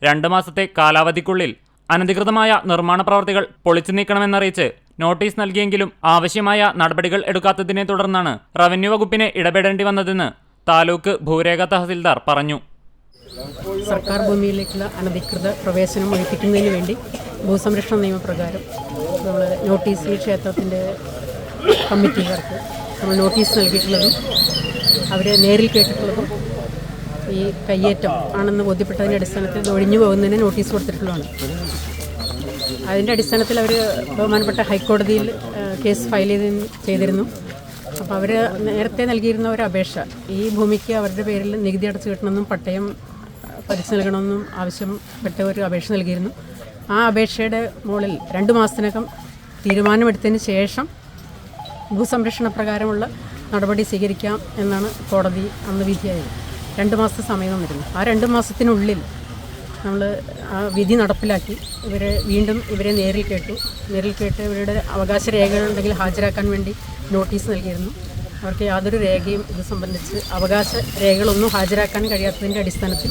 2 മാസത്തെ കാലാവധിക്കുള്ളിൽ അനധികൃതമായ നിർമ്മാണ പ്രവർത്തികൾ പൊളിച്ചു നീക്കണമെന്നറിയിച്ച് നോട്ടീസ് നൽകിയെങ്കിലും ആവശ്യമായ നടപടികൾ എടുക്കാത്തതിനെ തുടർന്നാണ് റവന്യൂ വകുപ്പിനെ ഇടപെടേണ്ടി വന്നതെന്ന് താലൂക്ക് ഭൂരേഖ തഹസിൽദാർ പറഞ്ഞു. സർക്കാർ ഭൂമിയിലേക്കുള്ള അനധികൃത പ്രവേശനം ഒഴിപ്പിക്കുന്നതിന് വേണ്ടി ഭൂസംരക്ഷണ നിയമപ്രകാരം നമ്മൾ നോട്ടീസ് ഈ ക്ഷേത്രത്തിൻ്റെ കമ്മിറ്റിക്കാർക്ക് നമ്മൾ നോട്ടീസ് നൽകിയിട്ടുള്ളതും അവരെ നേരിൽ കേട്ടിട്ടുള്ളതും ഈ കയ്യേറ്റം ആണെന്ന് ബോധ്യപ്പെട്ടതിൻ്റെ അടിസ്ഥാനത്തിൽ ഒഴിഞ്ഞു പോകുന്നതിന് നോട്ടീസ് കൊടുത്തിട്ടുള്ളതാണ്. അതിൻ്റെ അടിസ്ഥാനത്തിൽ അവർ ബഹുമാനപ്പെട്ട ഹൈക്കോടതിയിൽ കേസ് ഫയൽ ചെയ്തിരുന്നു. അപ്പോൾ അവർ നേരത്തെ നൽകിയിരുന്ന ഒരു അപേക്ഷ, ഈ ഭൂമിക്ക് അവരുടെ പേരിൽ നികുതി അടച്ചു കിട്ടണമെന്നും പട്ടയം പതിച്ചു നൽകണമെന്നും ആവശ്യപ്പെട്ട ഒരു അപേക്ഷ നൽകിയിരുന്നു. ആ അപേക്ഷയുടെ മുകളിൽ 2 മാസത്തിനകം തീരുമാനമെടുത്തതിന് ശേഷം ഭൂസംരക്ഷണ പ്രകാരമുള്ള നടപടി സ്വീകരിക്കാം എന്നാണ് കോടതി അന്ന് വിധിയായത്. 2 മാസത്തെ സമയം തന്നിരുന്നു. ആ 2 മാസത്തിനുള്ളിൽ നമ്മൾ ആ വിധി നടപ്പിലാക്കി ഇവരെ നേരിൽ കേട്ട് ഇവരുടെ അവകാശ രേഖകളുണ്ടെങ്കിൽ ഹാജരാക്കാൻ വേണ്ടി നോട്ടീസ് നൽകിയിരുന്നു. അവർക്ക് യാതൊരു രേഖയും ഇത് സംബന്ധിച്ച് അവകാശ രേഖകളൊന്നും ഹാജരാക്കാൻ കഴിയാത്തതിൻ്റെ അടിസ്ഥാനത്തിൽ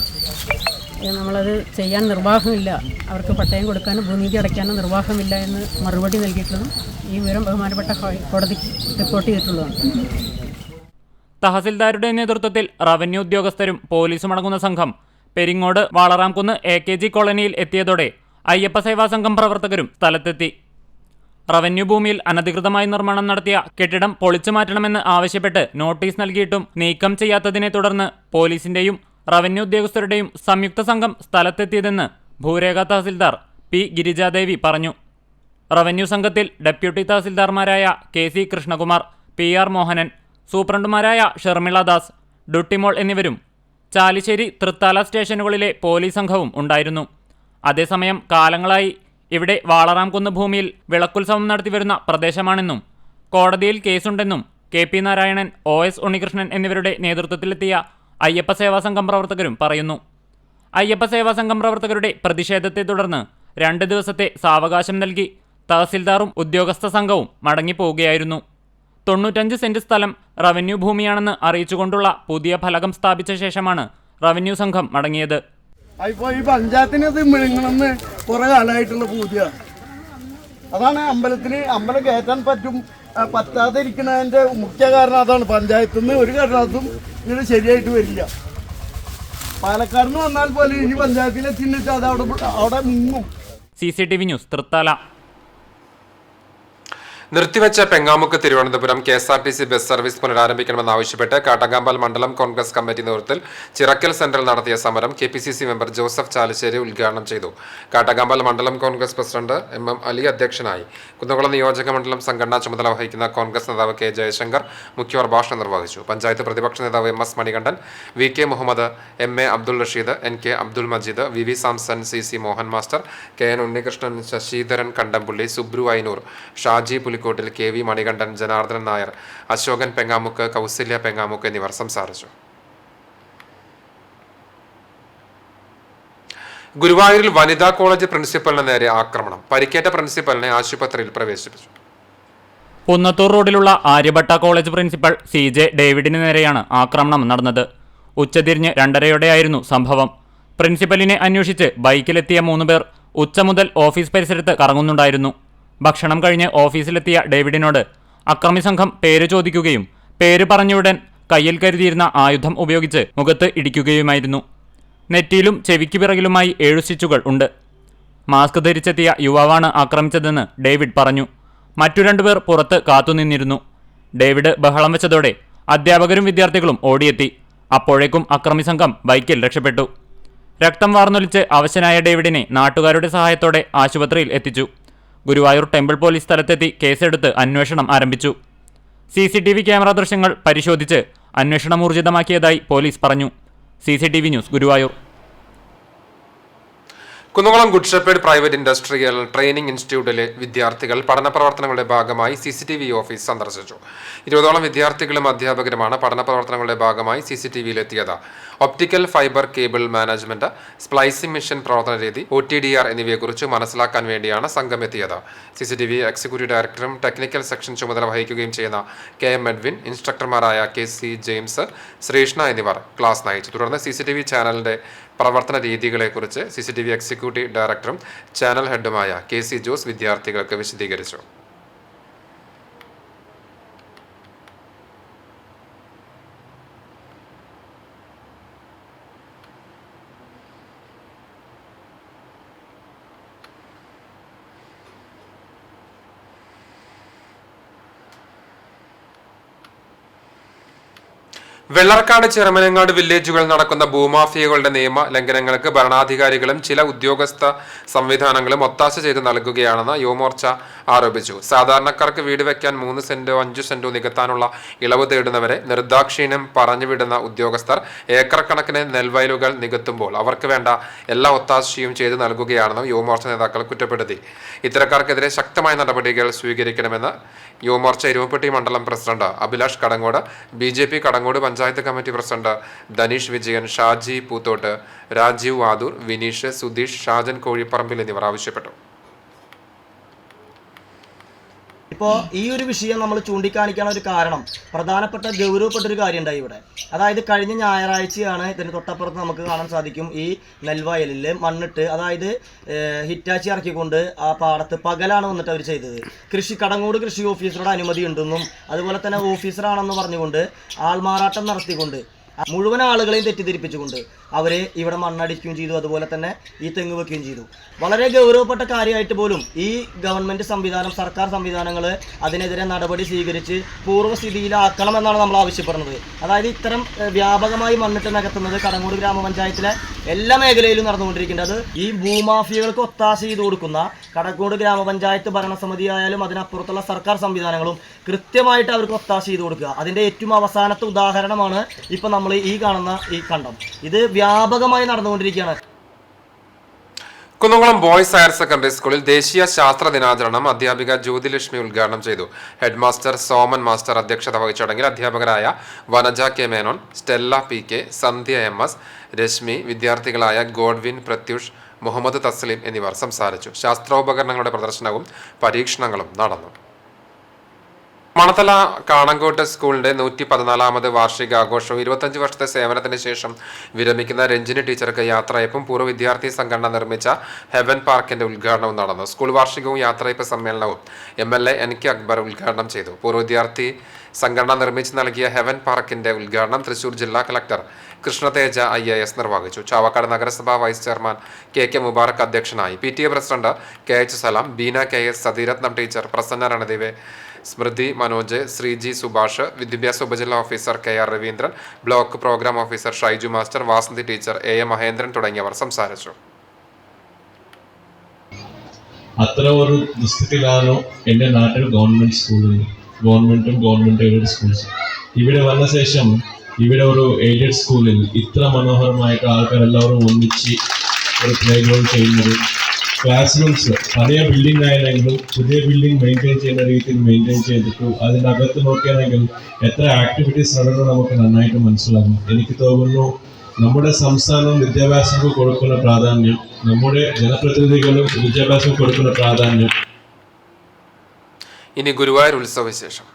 നമ്മളത് ചെയ്യാൻ നിർവാഹമില്ല, അവർക്ക് പട്ടയം കൊടുക്കാനും ഭൂനികുതി അടയ്ക്കാനും നിർവാഹമില്ല എന്ന് മറുപടി നൽകിയിട്ടുള്ളതും ഈ വിവരം ബഹുമാനപ്പെട്ട കോടതിക്ക് റിപ്പോർട്ട് ചെയ്തിട്ടുള്ളതാണ്. തഹസിൽദാരുടെ നേതൃത്വത്തിൽ റവന്യൂ ഉദ്യോഗസ്ഥരും പോലീസും അടങ്ങുന്ന സംഘം പെരിങ്ങോട് വാളറാംകുന്ന് AKG കോളനിയിൽ എത്തിയതോടെ അയ്യപ്പ സേവാ സംഘം പ്രവർത്തകരും സ്ഥലത്തെത്തി. റവന്യൂ ഭൂമിയിൽ അനധികൃതമായി നിർമ്മാണം നടത്തിയ കെട്ടിടം പൊളിച്ചു മാറ്റണമെന്ന് ആവശ്യപ്പെട്ട് നോട്ടീസ് നൽകിയിട്ടും നീക്കം ചെയ്യാത്തതിനെ തുടർന്ന് പോലീസിന്റെയും റവന്യൂ ഉദ്യോഗസ്ഥരുടെയും സംയുക്ത സംഘം സ്ഥലത്തെത്തിയതെന്ന് ഭൂരേഖ തഹസിൽദാർ P. ഗിരിജാദേവി പറഞ്ഞു. റവന്യൂ സംഘത്തിൽ ഡെപ്യൂട്ടി തഹസിൽദാർമാരായ KC കൃഷ്ണകുമാർ, PR മോഹനൻ, സൂപ്രണ്ടുമാരായ ഷർമിള ദാസ്, ഡുട്ടിമോൾ എന്നിവരും ചാലിശ്ശേരി തൃത്താല സ്റ്റേഷനുകളിലെ പോലീസ് സംഘവും ഉണ്ടായിരുന്നു. അതേസമയം കാലങ്ങളായി ഇവിടെ വാളറാംകുന്ന് ഭൂമിയിൽ വിളക്കുത്സവം നടത്തിവരുന്ന പ്രദേശമാണെന്നും കോടതിയിൽ കേസുണ്ടെന്നും KP നാരായണൻ, OS ഉണ്ണികൃഷ്ണൻ എന്നിവരുടെ നേതൃത്വത്തിലെത്തിയ അയ്യപ്പ സേവാ സംഘം പ്രവർത്തകരും പറയുന്നു. അയ്യപ്പ സേവാ സംഘം പ്രവർത്തകരുടെ പ്രതിഷേധത്തെ തുടർന്ന് 2 ദിവസത്തെ സാവകാശം നൽകി തഹസിൽദാറും ഉദ്യോഗസ്ഥ സംഘവും മടങ്ങിപ്പോവുകയായിരുന്നു. 95 സെന്റ് സ്ഥലം റവന്യൂ ഭൂമിയാണെന്ന് അറിയിച്ചുകൊണ്ടുള്ള പുതിയ ഫലകം സ്ഥാപിച്ച ശേഷമാണ് റവന്യൂ സംഘം മടങ്ങിയത്. ഇപ്പോൾ ഈ പഞ്ചായത്തിന് ഇത് മിഴുങ്ങണമെന്ന് കുറേ കാലമായിട്ടുള്ള പൂജയാണ്. അതാണ് അമ്പലം കയറ്റാൻ പറ്റാതെ ഇരിക്കുന്നതിൻ്റെ മുഖ്യ കാരണം അതാണ്. പഞ്ചായത്തിൽ നിന്ന് ഒരു കാരണത്തും ഇങ്ങനെ ശരിയായിട്ട് വരില്ല. പാലക്കാട് നിന്ന് വന്നാൽ പോലും ഇനി പഞ്ചായത്തിലെ ചിന്നിട്ട് അത് അവിടെ മുങ്ങും. CCTV news Thrithala. നിർത്തിവെച്ച Pengamukku Thiruvananthapuram KSRTC bus service പുനരാരംഭിക്കണമെന്നാവശ്യപ്പെട്ട് കാട്ടകാമ്പാൽ മണ്ഡലം കോൺഗ്രസ് കമ്മിറ്റി നേതൃത്വത്തിൽ ചിറക്കൽ സെന്ററിൽ നടത്തിയ സമരം KPCC മെമ്പർ ജോസഫ് ചാലിശ്ശേരി ഉദ്ഘാടനം ചെയ്തു. കാട്ടകാമ്പാൽ മണ്ഡലം കോൺഗ്രസ് പ്രസിഡന്റ് MM അലി അധ്യക്ഷനായി. കുന്നംകുളം നിയോജക മണ്ഡലം സംഘടനാ ചുമതല വഹിക്കുന്ന കോൺഗ്രസ് നേതാവ് K ജയശങ്കർ മുഖ്യപ്രഭാഷണം നിർവഹിച്ചു. പഞ്ചായത്ത് പ്രതിപക്ഷ നേതാവ് MS Manikandan, VK Muhammad, MA Abdul Rasheed, NK Abdul Majeed, VV Samson, CC Mohan master, KN Unnikrishnan, Sasidharan Kandampully, Subru Ainoor, Shaji Pulikkottil, KV Manikandan, Janardhanan Nair, Asokan Pengamukku, Kausalya Pengamukku എന്നിവർ സംസാരിച്ചു. ഗുരുവായൂരിൽ വനിതാ കോളേജ് പ്രിൻസിപ്പലിന് നേരെ ആക്രമണം. പരിക്കേറ്റ പ്രിൻസിപ്പലിനെ ആശുപത്രിയിൽ പ്രവേശിപ്പിച്ചു. കുന്നത്തൂർ റോഡിലുള്ള ആര്യഭട്ട കോളേജ് പ്രിൻസിപ്പൽ CJ ഡേവിഡിന് നേരെയാണ് ആക്രമണം നടന്നത്. ഉച്ചതിരിഞ്ഞ് 2:30യോടെയായിരുന്നു സംഭവം. പ്രിൻസിപ്പലിനെ അന്വേഷിച്ച് ബൈക്കിലെത്തിയ 3 പേർ ഉച്ച മുതൽ ഓഫീസ് പരിസരത്ത് കറങ്ങുന്നുണ്ടായിരുന്നു. ഭക്ഷണം കഴിഞ്ഞ് ഓഫീസിലെത്തിയ ഡേവിഡിനോട് അക്രമി സംഘം പേര് ചോദിക്കുകയും പേര് പറഞ്ഞുടൻ കയ്യിൽ കരുതിയിരുന്ന ആയുധം ഉപയോഗിച്ച് മുഖത്ത് ഇടിക്കുകയുമായിരുന്നു. നെറ്റിയിലും ചെവിക്ക് പിറകിലുമായി 7 സ്റ്റിച്ചുകൾ ഉണ്ട്. മാസ്ക് ധരിച്ചെത്തിയ യുവാവാണ് ആക്രമിച്ചതെന്ന് ഡേവിഡ് പറഞ്ഞു. മറ്റു 2 പേർ പുറത്ത് കാത്തുനിന്നിരുന്നു. ഡേവിഡ് ബഹളം വെച്ചതോടെ അധ്യാപകരും വിദ്യാർത്ഥികളും ഓടിയെത്തി. അപ്പോഴേക്കും അക്രമി സംഘം ബൈക്കിൽ രക്ഷപ്പെട്ടു. രക്തം വാർന്നൊലിച്ച് അവശനായ ഡേവിഡിനെ നാട്ടുകാരുടെ സഹായത്തോടെ ആശുപത്രിയിൽ എത്തിച്ചു. ഗുരുവായൂർ ടെമ്പിൾ പോലീസ് സ്ഥലത്തെത്തി കേസെടുത്ത് അന്വേഷണം ആരംഭിച്ചു. CCTV ക്യാമറ ദൃശ്യങ്ങൾ പരിശോധിച്ച് അന്വേഷണം ഊർജിതമാക്കിയതായി പോലീസ് പറഞ്ഞു. CCTV news Guruvayur. Kunnamkulam good shepherd private industrial training ഇൻസ്റ്റിറ്റ്യൂട്ടിലെ വിദ്യാർത്ഥികൾ പഠന പ്രവർത്തനങ്ങളുടെ ഭാഗമായി CCTV ഓഫീസ് സന്ദർശിച്ചു. 20ഓളം വിദ്യാർത്ഥികളും അധ്യാപകരുമാണ് പഠന പ്രവർത്തനങ്ങളുടെ ഭാഗമായി CCTVയിലെത്തിയത്. Optical fibre cable management, splicing machine പ്രവർത്തന രീതി, OTDR എന്നിവയെക്കുറിച്ച് മനസ്സിലാക്കാൻ വേണ്ടിയാണ് സംഘം എത്തിയത്. CCTV എക്സിക്യൂട്ടീവ് ഡയറക്ടറും ടെക്നിക്കൽ സെക്ഷൻ ചുമതല വഹിക്കുകയും ചെയ്യുന്ന KM എഡ്വിൻ, ഇൻസ്ട്രക്ടർമാരായ KC ജെയിംസ്, ശ്രീഷ്ണ എന്നിവർ ക്ലാസ് നയിച്ചു. തുടർന്ന് CCTV ചാനലിന്റെ പ്രവർത്തന രീതികളെക്കുറിച്ച് CCTV എക്സിക്യൂട്ടീവ് ഡയറക്ടറും ചാനൽ ഹെഡുമായ KC ജോസ് വിദ്യാർത്ഥികൾക്ക് വിശദീകരിച്ചു. വെള്ളർക്കാട് ചെറുമനങ്ങാട് വില്ലേജുകളിൽ നടക്കുന്ന ഭൂമാഫിയകളുടെ നിയമ ലംഘനങ്ങൾക്ക് ഭരണാധികാരികളും ചില ഉദ്യോഗസ്ഥ സംവിധാനങ്ങളും ഒത്താശ ചെയ്ത് നൽകുകയാണെന്ന് യുവമോർച്ച ആരോപിച്ചു. സാധാരണക്കാർക്ക് വീട് വയ്ക്കാൻ 3 സെന്റോ 5 സെന്റോ നികത്താനുള്ള ഇളവ് തേടുന്നവരെ നിർദാക്ഷിണ്യം പറഞ്ഞുവിടുന്ന ഉദ്യോഗസ്ഥർ ഏക്കർ കണക്കിന് നെൽവയലുകൾ നികത്തുമ്പോൾ അവർക്ക് വേണ്ട എല്ലാ ഒത്താശയും ചെയ്ത് നൽകുകയാണെന്നും യുവമോർച്ച നേതാക്കൾ കുറ്റപ്പെടുത്തി. ഇത്തരക്കാർക്കെതിരെ ശക്തമായ നടപടികൾ സ്വീകരിക്കണമെന്ന് യുവമോർച്ച ഇരുമ്പപ്പെട്ടി മണ്ഡലം president Abhilash Kadangode, BJP Kadangode panchayat committee president Dhaneesh Vijayan, Shaji Poothottu, Rajeev Vadoor, Vineesh, Sudheesh, Shajan Kozhipparambil എന്നിവർ ആവശ്യപ്പെട്ടു. ഇപ്പോൾ ഈ ഒരു വിഷയം നമ്മൾ ചൂണ്ടിക്കാണിക്കാൻ ഒരു കാരണം പ്രധാനപ്പെട്ട ഗൗരവപ്പെട്ട ഒരു കാര്യം ഉണ്ടായി ഇവിടെ. അതായത് കഴിഞ്ഞ ഞായറാഴ്ചയാണ് ഇതിന് തൊട്ടപ്പുറത്ത് നമുക്ക് കാണാൻ സാധിക്കും ഈ നെൽവയലിൽ മണ്ണിട്ട്, അതായത് ഹിറ്റാച്ചി ഇറക്കിക്കൊണ്ട് ആ പാടത്ത് പകലാണ് വന്നിട്ട് അവർ ചെയ്തത്. കടങ്ങോട് കൃഷി ഓഫീസറുടെ അനുമതി ഉണ്ടെന്നും അതുപോലെ തന്നെ ഓഫീസറാണെന്ന് പറഞ്ഞുകൊണ്ട് ആൾമാറാട്ടം നടത്തിക്കൊണ്ട് മുഴുവൻ ആളുകളെയും തെറ്റിദ്ധരിപ്പിച്ചുകൊണ്ട് അവരെ ഇവിടെ മണ്ണടിക്കുകയും ചെയ്തു, അതുപോലെ തന്നെ ഈ തെങ്ങ് വെക്കുകയും ചെയ്തു. വളരെ ഗൗരവപ്പെട്ട കാര്യമായിട്ട് പോലും ഈ ഗവൺമെൻറ് സംവിധാനം, സർക്കാർ സംവിധാനങ്ങൾ അതിനെതിരെ നടപടി സ്വീകരിച്ച് പൂർവ്വസ്ഥിതിയിലാക്കണമെന്നാണ് നമ്മൾ ആവശ്യപ്പെടുന്നത്. അതായത് ഇത്തരം വ്യാപകമായി മണ്ണിട്ട് നികത്തുന്നത് കടങ്ങോട് ഗ്രാമപഞ്ചായത്തിലെ എല്ലാ മേഖലയിലും നടന്നുകൊണ്ടിരിക്കുന്നത്. ഈ ഭൂമാഫിയകൾക്ക് ഒത്താശ ചെയ്ത് കൊടുക്കുന്ന കടങ്ങോട് ഗ്രാമപഞ്ചായത്ത് ഭരണസമിതി ആയാലും അതിനപ്പുറത്തുള്ള സർക്കാർ സംവിധാനങ്ങളും കൃത്യമായിട്ട് അവർക്ക് ഒത്താശ ചെയ്ത് കൊടുക്കുക. അതിൻ്റെ ഏറ്റവും അവസാനത്തെ ഉദാഹരണമാണ് ഇപ്പം നമ്മൾ ഈ കാണുന്ന ഈ കണ്ടം. ഇത് വ്യാപകമായി നടന്നുകൊണ്ടിരിക്കുകയാണ്. കുന്നംകുളം ബോയ്സ് ഹയർ സെക്കൻഡറി സ്കൂളിൽ ദേശീയ ശാസ്ത്ര ദിനാചരണം അധ്യാപിക ജ്യോതിലക്ഷ്മി ഉദ്ഘാടനം ചെയ്തു. ഹെഡ് മാസ്റ്റർ സോമൻ മാസ്റ്റർ അധ്യക്ഷത വഹിച്ച ചടങ്ങിൽ അധ്യാപകരായ Vanaja K Menon, Stella P K, Sandhya M S, Reshmi, വിദ്യാർത്ഥികളായ ഗോഡ്വിൻ, പ്രത്യൂഷ്, മുഹമ്മദ് തസ്ലീം എന്നിവർ സംസാരിച്ചു. ശാസ്ത്രോപകരണങ്ങളുടെ പ്രദർശനവും പരീക്ഷണങ്ങളും നടന്നു. മണത്തല കാണങ്കോട്ട് സ്കൂളിന്റെ 114ാമത് വാർഷികാഘോഷവും 25 വർഷത്തെ സേവനത്തിന് ശേഷം വിരമിക്കുന്ന രഞ്ജിനി ടീച്ചർക്ക് യാത്രയപ്പും പൂർവ്വ വിദ്യാർത്ഥി സംഘടന നിർമ്മിച്ച ഹെവൻ പാർക്കിന്റെ ഉദ്ഘാടനവും നടന്നു. സ്കൂൾ വാർഷികവും യാത്രയപ്പ് സമ്മേളനവും MLA NK അക്ബർ ഉദ്ഘാടനം ചെയ്തു. പൂർവ്വ വിദ്യാർത്ഥി സംഘടന നിർമ്മിച്ച് നൽകിയ ഹെവൻ പാർക്കിന്റെ ഉദ്ഘാടനം തൃശൂർ ജില്ലാ കളക്ടർ കൃഷ്ണതേജ IAS നിർവഹിച്ചു. ചാവക്കാട് നഗരസഭാ വൈസ് ചെയർമാൻ KK മുബാറക് അധ്യക്ഷനായി. PTA president KH Salam, Beena KS, Satheeratnam teacher, Prasanna Ranadev, Smrithi Manoj, Sreeji Subhash, വിദ്യാഭ്യാസ ഉപജില്ലാ officer KR Raveendran, block program officer Shaiju master, Vasanthi teacher, AM Mahendran തുടങ്ങിയവർ സംസാരിച്ചു. അത്ര ഒരു ദുസ്ഥിതിയിലാണോ എൻ്റെ നാട്ടിൽ ഗവൺമെൻറ് സ്കൂളുകൾ, ഗവൺമെൻറ് എയ്ഡഡ് സ്കൂൾസ്. ഇവിടെ വന്ന ശേഷം ഇവിടെ ഒരു എയ്ഡഡ് സ്കൂളിൽ ഇത്ര മനോഹരമായിട്ട് ആൾക്കാരെല്ലാവരും ഒന്നിച്ച് ഒരു പ്ലേ ഗ്രൗണ്ട് ചെയ്യുന്നത്, ക്ലാസ് റൂംസ് പഴയ ബിൽഡിംഗ് ആയിരുന്നെങ്കിലും പുതിയ ബിൽഡിംഗ് മെയിൻറ്റെയിൻ ചെയ്യുന്ന രീതിയിൽ മെയിൻറ്റെയിൻ ചെയ്തിട്ടു അതിൻ്റെ അകത്ത് നോക്കുകയാണെങ്കിൽ എത്ര ആക്ടിവിറ്റീസ് നടന്നു നമുക്ക് നന്നായിട്ട് മനസ്സിലാകും. എനിക്ക് തോന്നുന്നു നമ്മുടെ സംസ്ഥാനം വിദ്യാഭ്യാസത്തിന് കൊടുക്കുന്ന പ്രാധാന്യം, നമ്മുടെ ജനപ്രതിനിധികളും വിദ്യാഭ്യാസം കൊടുക്കുന്ന പ്രാധാന്യം. ഇനി ഗുരുവായൂർ ഉത്സവ വിശേഷം.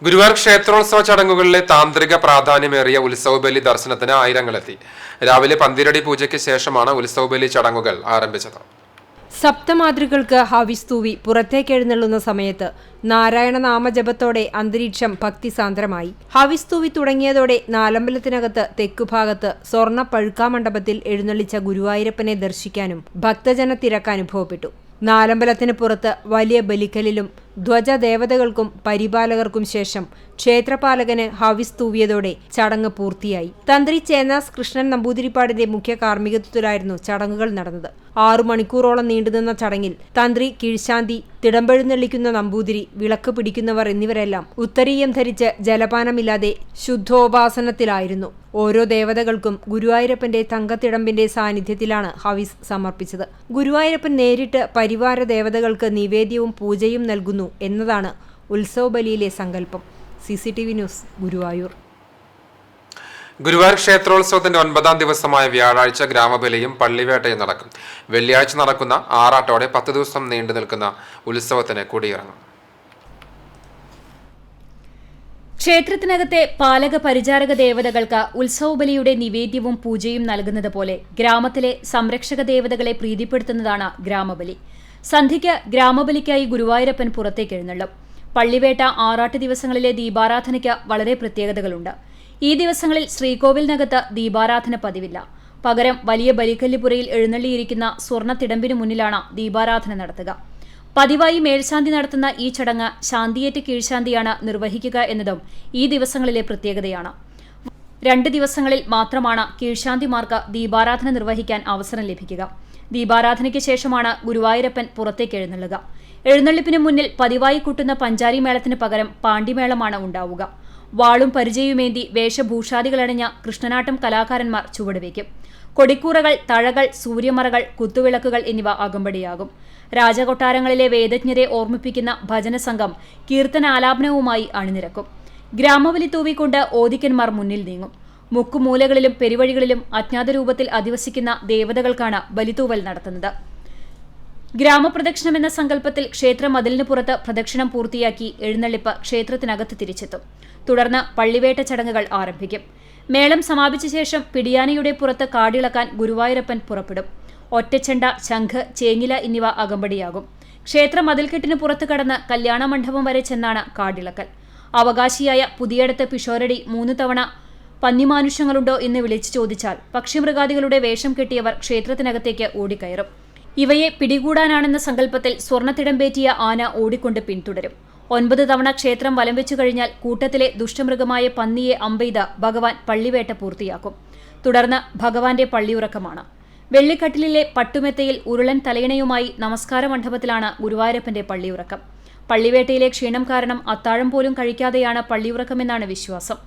ഗുരുവായൂർ ക്ഷേത്രോത്സവ ചടങ്ങുകളിലെ താന്ത്രിക പ്രാധാന്യമേറിയ ഉത്സവബലി ദർശനത്തിന് ആയിരങ്ങളെത്തി. രാവിലെ പന്തിരടി പൂജയ്ക്ക് ശേഷമാണ് ഉത്സവബലി ചടങ്ങുകൾ ആരംഭിച്ചത്. സപ്തമാതൃകൾക്ക് ഹവിസ് തൂവി പുറത്തേക്കെഴുന്നള്ളുന്ന സമയത്ത് നാരായണ നാമജപത്തോടെ അന്തരീക്ഷം ഭക്തിസാന്ദ്രമായി. ഹവിസ് തൂവി തുടങ്ങിയതോടെ നാലമ്പലത്തിനകത്ത് തെക്കുഭാഗത്ത് സ്വർണ്ണ പഴുക്കാമണ്ഡപത്തിൽ എഴുന്നള്ളിച്ച ഗുരുവായൂരപ്പനെ ദർശിക്കാനും ഭക്തജന തിരക്ക് അനുഭവപ്പെട്ടു. നാലമ്പലത്തിന് പുറത്ത് വലിയ ബലിക്കലിലും ധ്വജദേവതകൾക്കും പരിപാലകർക്കും ശേഷം ക്ഷേത്രപാലകന് ഹവിസ് തൂവിയതോടെ ചടങ്ങ് പൂർത്തിയായി. തന്ത്രി ചേന്നാസ് കൃഷ്ണൻ നമ്പൂതിരിപ്പാടിന്റെ മുഖ്യ കാർമ്മികത്വത്തിലായിരുന്നു ചടങ്ങുകൾ നടന്നത്. 6 മണിക്കൂറോളം നീണ്ടുനിന്ന ചടങ്ങിൽ തന്ത്രി, കീഴ്ശാന്തി, തിടമ്പെഴുന്നള്ളിക്കുന്ന നമ്പൂതിരി, വിളക്ക് പിടിക്കുന്നവർ എന്നിവരെല്ലാം ഉത്തരീയം ധരിച്ച് ജലപാനമില്ലാതെ ശുദ്ധോപാസനത്തിലായിരുന്നു. ഓരോ ദേവതകൾക്കും ഗുരുവായൂരപ്പന്റെ തങ്കത്തിടമ്പിന്റെ സാന്നിധ്യത്തിലാണ് ഹവിസ് സമർപ്പിച്ചത്. ഗുരുവായൂരപ്പൻ നേരിട്ട് പരിവാര ദേവതകൾക്ക് നിവേദ്യവും പൂജയും നൽകുന്നു എന്നതാണ് ഉത്സവബലിയിലെ സങ്കല്പം. CCTV news, Guruvayur. ഗുരുവായൂർ ക്ഷേത്രോത്സവത്തിന്റെ 9ാം ദിവസമായ വ്യാഴാഴ്ച ഗ്രാമബലിയും പള്ളിവേട്ടയും നടക്കും. വെള്ളിയാഴ്ച നടക്കുന്ന ആറാട്ടോടെ 10 ദിവസം നീണ്ടു നിൽക്കുന്ന ഉത്സവത്തിന് കൊടിയിറങ്ങും. ക്ഷേത്രത്തിനകത്തെ പാലക പരിചാരക ദേവതകൾക്ക് ഉത്സവബലിയുടെ നിവേദ്യവും പൂജയും നൽകുന്നത് പോലെ ഗ്രാമത്തിലെ സംരക്ഷക ദേവതകളെ പ്രീതിപ്പെടുത്തുന്നതാണ് ഗ്രാമബലി. സന്ധ്യയ്ക്ക് ഗ്രാമബലിക്കായി ഗുരുവായൂരപ്പൻ പുറത്തേക്ക് എഴുന്നള്ളും. പള്ളിവേട്ട, ആറാട്ട് ദിവസങ്ങളിലെ ദീപാരാധനയ്ക്ക് വളരെ പ്രത്യേകതകളുണ്ട്. ഈ ദിവസങ്ങളിൽ ശ്രീകോവിലിനകത്ത് ദീപാരാധന പതിവില്ല. പകരം വലിയ ബലിക്കല്ലിപ്പുരയിൽ എഴുന്നള്ളിയിരിക്കുന്ന സ്വർണ്ണ തിടമ്പിനു മുന്നിലാണ് ദീപാരാധന നടത്തുക. പതിവായി മേൽശാന്തി നടത്തുന്ന ഈ ചടങ്ങ് ശാന്തിയേറ്റ് കീഴ്ശാന്തിയാണ് നിർവഹിക്കുക എന്നതും ഈ ദിവസങ്ങളിലെ പ്രത്യേകതയാണ്. 2 ദിവസങ്ങളിൽ മാത്രമാണ് കീഴ്ശാന്തിമാർക്ക് ദീപാരാധന നിർവഹിക്കാൻ അവസരം ലഭിക്കുക. ദീപാരാധനയ്ക്ക് ശേഷമാണ് ഗുരുവായൂരപ്പൻ പുറത്തേക്ക് എഴുന്നള്ളുക. എഴുന്നള്ളിപ്പിന് മുന്നിൽ പതിവായി കൂട്ടുന്ന പഞ്ചാരി മേളത്തിന് പകരം പാണ്ടിമേളമാണ് ഉണ്ടാവുക. വാളും പരിചയുമേന്തി വേഷഭൂഷാദികളണിഞ്ഞ കൃഷ്ണനാട്ടം കലാകാരന്മാർ ചുവടുവയ്ക്കും. കൊടിക്കൂറകൾ, തഴകൾ, സൂര്യമറകൾ, കുത്തുവിളക്കുകൾ എന്നിവ അകമ്പടിയാകും. രാജകൊട്ടാരങ്ങളിലെ വേദജ്ഞരെ ഓർമ്മിപ്പിക്കുന്ന ഭജനസംഘം കീർത്തനാലാപനവുമായി അണിനിരക്കും. ഗ്രാമവലി തൂവിക്കൊണ്ട് ഓദിക്കന്മാർ മുന്നിൽ നീങ്ങും. മുക്കുമൂലകളിലും പെരുവഴികളിലും അജ്ഞാതരൂപത്തിൽ അധിവസിക്കുന്ന ദേവതകൾക്കാണ് ബലിതൂവൽ നടത്തുന്നത്. ഗ്രാമപ്രദക്ഷിണം എന്ന സങ്കല്പത്തിൽ ക്ഷേത്ര മതിലിന് പുറത്ത് പ്രദക്ഷിണം പൂർത്തിയാക്കി എഴുന്നള്ളിപ്പ് ക്ഷേത്രത്തിനകത്ത് തിരിച്ചെത്തും. തുടർന്ന് പള്ളിവേട്ട ചടങ്ങുകൾ ആരംഭിക്കും. മേളം സമാപിച്ച ശേഷം പിടിയാനയുടെ പുറത്ത് കാടിളക്കാൻ ഗുരുവായൂരപ്പൻ പുറപ്പെടും. ഒറ്റച്ചെണ്ട, ശംഖ്, ചേങ്ങില എന്നിവ അകമ്പടിയാകും. ക്ഷേത്ര മതിൽക്കെട്ടിന് പുറത്ത് കടന്ന് കല്യാണ മണ്ഡപം വരെ ചെന്നാണ് കാടിളക്കൽ. അവകാശിയായ പുതിയടത്ത് പിഷോരടി 3 തവണ പന്നിമാനുഷ്യങ്ങളുണ്ടോ എന്ന് വിളിച്ചു ചോദിച്ചാൽ പക്ഷിമൃഗാദികളുടെ വേഷം കെട്ടിയവർ ക്ഷേത്രത്തിനകത്തേക്ക് ഓടിക്കയറും. ഇവയെ പിടികൂടാനാണെന്ന സങ്കല്പത്തിൽ സ്വർണ്ണത്തിടമ്പേറ്റിയ ആന ഓടിക്കൊണ്ട് പിന്തുടരും. 9 തവണ ക്ഷേത്രം വലം വെച്ചു കഴിഞ്ഞാൽ കൂട്ടത്തിലെ ദുഷ്ടമൃഗമായ പന്നിയെ അമ്പെയ്ത് ഭഗവാൻ പള്ളിവേട്ട പൂർത്തിയാക്കും. തുടർന്ന് ഭഗവാന്റെ പള്ളിയുറക്കമാണ്. വെള്ളിക്കട്ടിലിലെ പട്ടുമെത്തയിൽ ഉരുളൻ തലയിണയുമായി നമസ്കാര മണ്ഡപത്തിലാണ് ഗുരുവായൂരപ്പന്റെ പള്ളിയുറക്കം. പള്ളിവേട്ടയിലെ ക്ഷീണം കാരണം അത്താഴം പോലും കഴിക്കാതെയാണ് പള്ളിയുറക്കമെന്നാണ് വിശ്വാസം.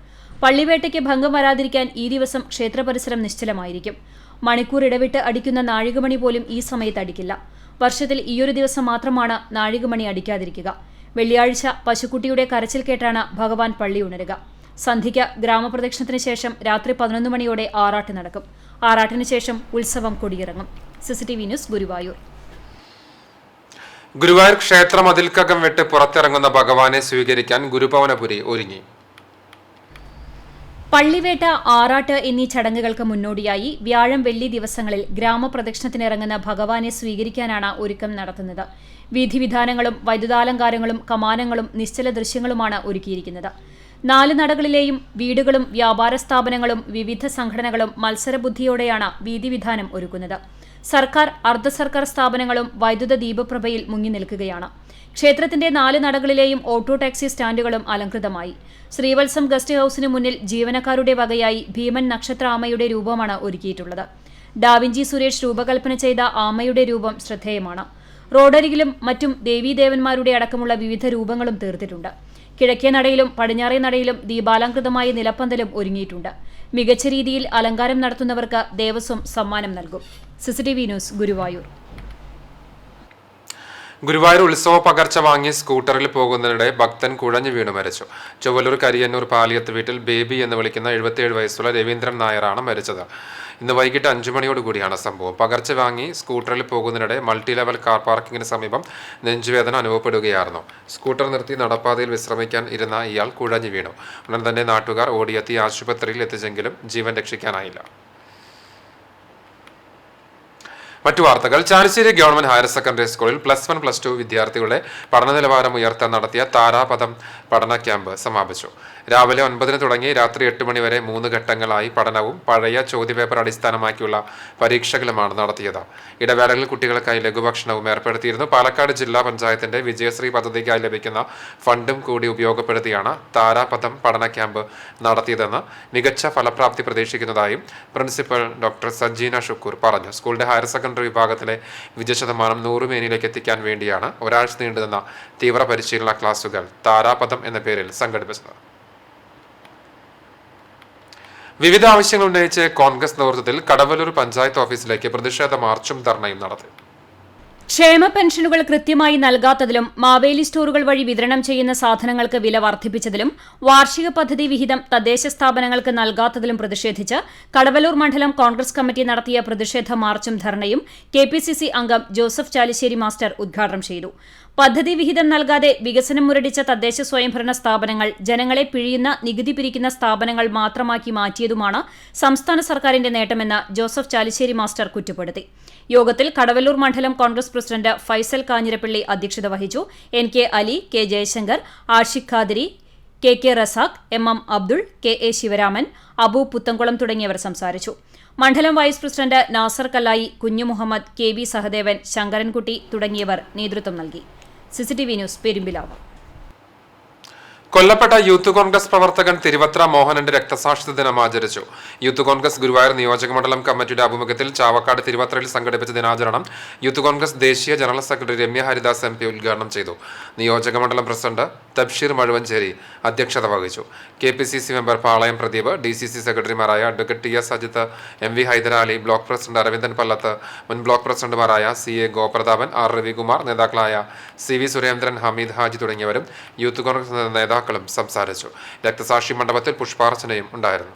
പള്ളിവേട്ടയ്ക്ക് ഭംഗം വരാതിരിക്കാൻ ഈ ദിവസം ക്ഷേത്രപരിസരം നിശ്ചലമായിരിക്കും. മണിക്കൂർ ഇടവിട്ട് അടിക്കുന്ന നാഴികമണി പോലും ഈ സമയത്ത് അടിക്കില്ല. വർഷത്തിൽ ഈയൊരു ദിവസം മാത്രമാണ് നാഴികമണി അടിക്കാതിരിക്കുക. വെള്ളിയാഴ്ച പശുക്കുട്ടിയുടെ കരച്ചിൽ കേട്ടാണ് ഭഗവാൻ പള്ളി ഉണരുക. സന്ധ്യയ്ക്ക് ഗ്രാമപ്രദക്ഷിണത്തിന് ശേഷം രാത്രി 11 മണിയോടെ ആറാട്ട് നടക്കും. ആറാട്ടിന് ശേഷം ഉത്സവം കൊടിയിറങ്ങും. CCTV news, Guruvayur. ഗുരുവായൂർ ക്ഷേത്ര മതിൽക്കകം വിട്ട് പുറത്തിറങ്ങുന്ന ഭഗവാനെ സ്വീകരിക്കാൻ ഗുരുഭവനപുരി ഒരുങ്ങി. പള്ളിവേട്ട, ആറാട്ട് എന്നീ ചടങ്ങുകൾക്ക് മുന്നോടിയായി വ്യാഴം, വെള്ളി ദിവസങ്ങളിൽ ഗ്രാമപ്രദക്ഷിണത്തിനിറങ്ങുന്ന ഭഗവാനെ സ്വീകരിക്കാനാണ് ഒരുക്കം നടത്തുന്നത്. വിധിവിധാനങ്ങളും വൈദ്യുതാലങ്കാരങ്ങളും കമാനങ്ങളും നിശ്ചല ദൃശ്യങ്ങളുമാണ് ഒരുക്കിയിരിക്കുന്നത്. 4 നടകളിലെയും വീടുകളും വ്യാപാര സ്ഥാപനങ്ങളും വിവിധ സംഘടനകളും മത്സരബുദ്ധിയോടെയാണ് വീതിവിധാനം ഒരുക്കുന്നത്. സർക്കാർ, അർദ്ധ സർക്കാർ സ്ഥാപനങ്ങളും വൈദ്യുത ദീപപ്രഭയിൽ മുങ്ങി നിൽക്കുകയാണ്. ക്ഷേത്രത്തിന്റെ 4 നടകളിലെയും ഓട്ടോ ടാക്സി സ്റ്റാൻഡുകളും അലങ്കൃതമായി. ശ്രീവത്സം ഗസ്റ്റ് ഹൌസിന് മുന്നിൽ ജീവനക്കാരുടെ വകയായി ഭീമൻ നക്ഷത്ര ആമയുടെ രൂപമാണ് ഒരുക്കിയിട്ടുള്ളത്. ഡാവിഞ്ചി സുരേഷ് രൂപകൽപ്പന ചെയ്ത ആമയുടെ രൂപം ശ്രദ്ധേയമാണ്. റോഡരികിലും മറ്റും ദേവീദേവന്മാരുടെ അടക്കമുള്ള വിവിധ രൂപങ്ങളും തീർത്തിട്ടുണ്ട്. കിഴക്കേ നടയിലും പടിഞ്ഞാറേ നടയിലും ദീപാലങ്കൃതമായ നിലപ്പന്തലും ഒരുങ്ങിയിട്ടുണ്ട്. മികച്ച രീതിയിൽ അലങ്കാരം നടത്തുന്നവർക്ക് ദേവസ്വം സമ്മാനം നൽകും. CCTV news, Guruvayur. ഗുരുവായൂർ ഉത്സവ പകർച്ച വാങ്ങി സ്കൂട്ടറിൽ പോകുന്നതിനിടെ ഭക്തൻ കുഴഞ്ഞു വീണു മരിച്ചു. ചൊവ്വലൂർ കരിയന്നൂർ പാലിയത്ത് വീട്ടിൽ ബേബി എന്ന് വിളിക്കുന്ന 77 വയസ്സുള്ള രവീന്ദ്രൻ നായരാണ് മരിച്ചത്. ഇന്ന് വൈകിട്ട് 5 മണിയോടുകൂടിയാണ് സംഭവം. പകർച്ച വാങ്ങി സ്കൂട്ടറിൽ പോകുന്നതിനിടെ മൾട്ടി ലെവൽ കാർ പാർക്കിങ്ങിന് സമീപം നെഞ്ചുവേദന അനുഭവപ്പെടുകയായിരുന്നു. സ്കൂട്ടർ നിർത്തി നടപ്പാതയിൽ വിശ്രമിക്കാൻ ഇരുന്ന ഇയാൾ കുഴഞ്ഞു വീണു. ഉടൻ തന്നെ നാട്ടുകാർ ഓടിയെത്തി ആശുപത്രിയിൽ എത്തിച്ചെങ്കിലും ജീവൻ രക്ഷിക്കാനായില്ല. മറ്റു വാർത്തകൾ. ചാലിശ്ശേരി ഗവൺമെന്റ് ഹയർ സെക്കൻഡറി സ്കൂളിൽ +1, +2 വിദ്യാർത്ഥികളുടെ പഠന നിലവാരം ഉയർത്താൻ നടത്തിയ താരാപഥം പഠന ക്യാമ്പ് സമാപിച്ചു. രാവിലെ 9 തുടങ്ങി രാത്രി 8 മണി വരെ 3 ഘട്ടങ്ങളായി പഠനവും പഴയ ചോദ്യപേപ്പർ അടിസ്ഥാനമാക്കിയുള്ള പരീക്ഷകളുമാണ് നടത്തിയത്. ഇടവേളകളിൽ കുട്ടികൾക്കായി ലഘുഭക്ഷണവും ഏർപ്പെടുത്തിയിരുന്നു. പാലക്കാട് ജില്ലാ പഞ്ചായത്തിന്റെ വിജയശ്രീ പദ്ധതിക്കായി ലഭിക്കുന്ന ഫണ്ടും കൂടി ഉപയോഗപ്പെടുത്തിയാണ് താരാപഥം പഠന ക്യാമ്പ് നടത്തിയതെന്ന് മികച്ച ഫലപ്രാപ്തി പ്രതീക്ഷിക്കുന്നതായും പ്രിൻസിപ്പൽ ഡോക്ടർ സജീന ഷുക്കൂർ പറഞ്ഞു. സ്കൂളിന്റെ ഹയർ സെക്കൻഡറി വിഭാഗത്തിലെ വിജയശതമാനം 100 മേനിലേക്ക് എത്തിക്കാൻ വേണ്ടിയാണ് ഒരാഴ്ച നീണ്ടുനിന്ന തീവ്ര പരിശീലന ക്ലാസുകൾ താരാപഥം എന്ന പേരിൽ സംഘടിപ്പിച്ചത്. വിവിധ ആവശ്യങ്ങൾ ഉന്നയിച്ച് കോൺഗ്രസ് നേതൃത്വത്തിൽ കടവല്ലൂർ പഞ്ചായത്ത് ഓഫീസിലേക്ക് പ്രതിഷേധ മാർച്ചും ധർണയും നടത്തി. ക്ഷേമ പെൻഷനുകൾ കൃത്യമായി നൽകാത്തതിലും മാവേലി സ്റ്റോറുകൾ വഴി വിതരണം ചെയ്യുന്ന സാധനങ്ങൾക്ക് വില വർദ്ധിപ്പിച്ചതിലും വാർഷിക പദ്ധതി വിഹിതം തദ്ദേശ സ്ഥാപനങ്ങൾക്ക് നൽകാത്തതിലും പ്രതിഷേധിച്ച് കടവല്ലൂർ മണ്ഡലം കോൺഗ്രസ് കമ്മിറ്റി നടത്തിയ പ്രതിഷേധ മാർച്ചും ധർണയും KPCC അംഗം ജോസഫ് ചാലിശ്ശേരി മാസ്റ്റർ ഉദ്ഘാടനം ചെയ്തു. പദ്ധതി വിഹിതം നൽകാതെ വികസനം മുരടിച്ച തദ്ദേശ സ്വയംഭരണ സ്ഥാപനങ്ങൾ ജനങ്ങളെ പിഴിയുന്ന നികുതി പിരിക്കുന്ന സ്ഥാപനങ്ങൾ മാത്രമാക്കി മാറ്റിയതുമാണ് സംസ്ഥാന സർക്കാരിന്റെ നേട്ടമെന്ന് ജോസഫ് ചാലിശ്ശേരി മാസ്റ്റർ കുറ്റപ്പെടുത്തി. യോഗത്തിൽ കടവല്ലൂർ മണ്ഡലം കോൺഗ്രസ് പ്രസിഡന്റ് ഫൈസൽ കാഞ്ഞിരപ്പള്ളി അധ്യക്ഷത വഹിച്ചു. NK Ali, K Jaishankar, Ashiq Qadiri, KK Razak, MM Abdul, KA Sivaraman, Abu Puthankulam തുടങ്ങിയവർ സംസാരിച്ചു. മണ്ഡലം വൈസ് പ്രസിഡന്റ് നാസർ കല്ലായി, കുഞ്ഞു മുഹമ്മദ്, KB സഹദേവൻ, ശങ്കരൻകുട്ടി തുടങ്ങിയവർ നേതൃത്വം നൽകി. CCTV news, Perumpilavu. കൊല്ലപ്പെട്ട യൂത്ത് കോൺഗ്രസ് പ്രവർത്തകൻ തിരുവത്ര മോഹനന്റെ രക്തസാക്ഷിത്വ ദിനം ആചരിച്ചു. യൂത്ത് കോൺഗ്രസ് ഗുരുവായൂർ നിയോജക മണ്ഡലം കമ്മിറ്റിയുടെ ആഭിമുഖ്യത്തിൽ ചാവക്കാട് തിരുവത്രയിൽ സംഘടിപ്പിച്ച ദിനാചരണം യൂത്ത് കോൺഗ്രസ് ദേശീയ general secretary Ramya Haridas MP ഉദ്ഘാടനം ചെയ്തു. നിയോജക മണ്ഡലം പ്രസിഡന്റ് തബ്ഷീർ മഴുവഞ്ചേരി അധ്യക്ഷത വഹിച്ചു. KPCC member Palayam Pradeep, DCC സെക്രട്ടറിമാരായ advocate TS Ajith, MV Hyderali, block president Aravindan Pallath, മുൻ ബ്ലോക്ക് പ്രസിഡന്റുമാരായ CA ഗോപ്രതാപൻ, R രവികുമാർ, നേതാക്കളായ CV സുരേന്ദ്രൻ, ഹമീദ് ഹാജി തുടങ്ങിയവരും യൂത്ത് കോൺഗ്രസ് നേതാക്കളും സംസാരിച്ചു. രക്തസാക്ഷി മണ്ഡപത്തിൽ പുഷ്പാർച്ചനയും ഉണ്ടായിരുന്നു.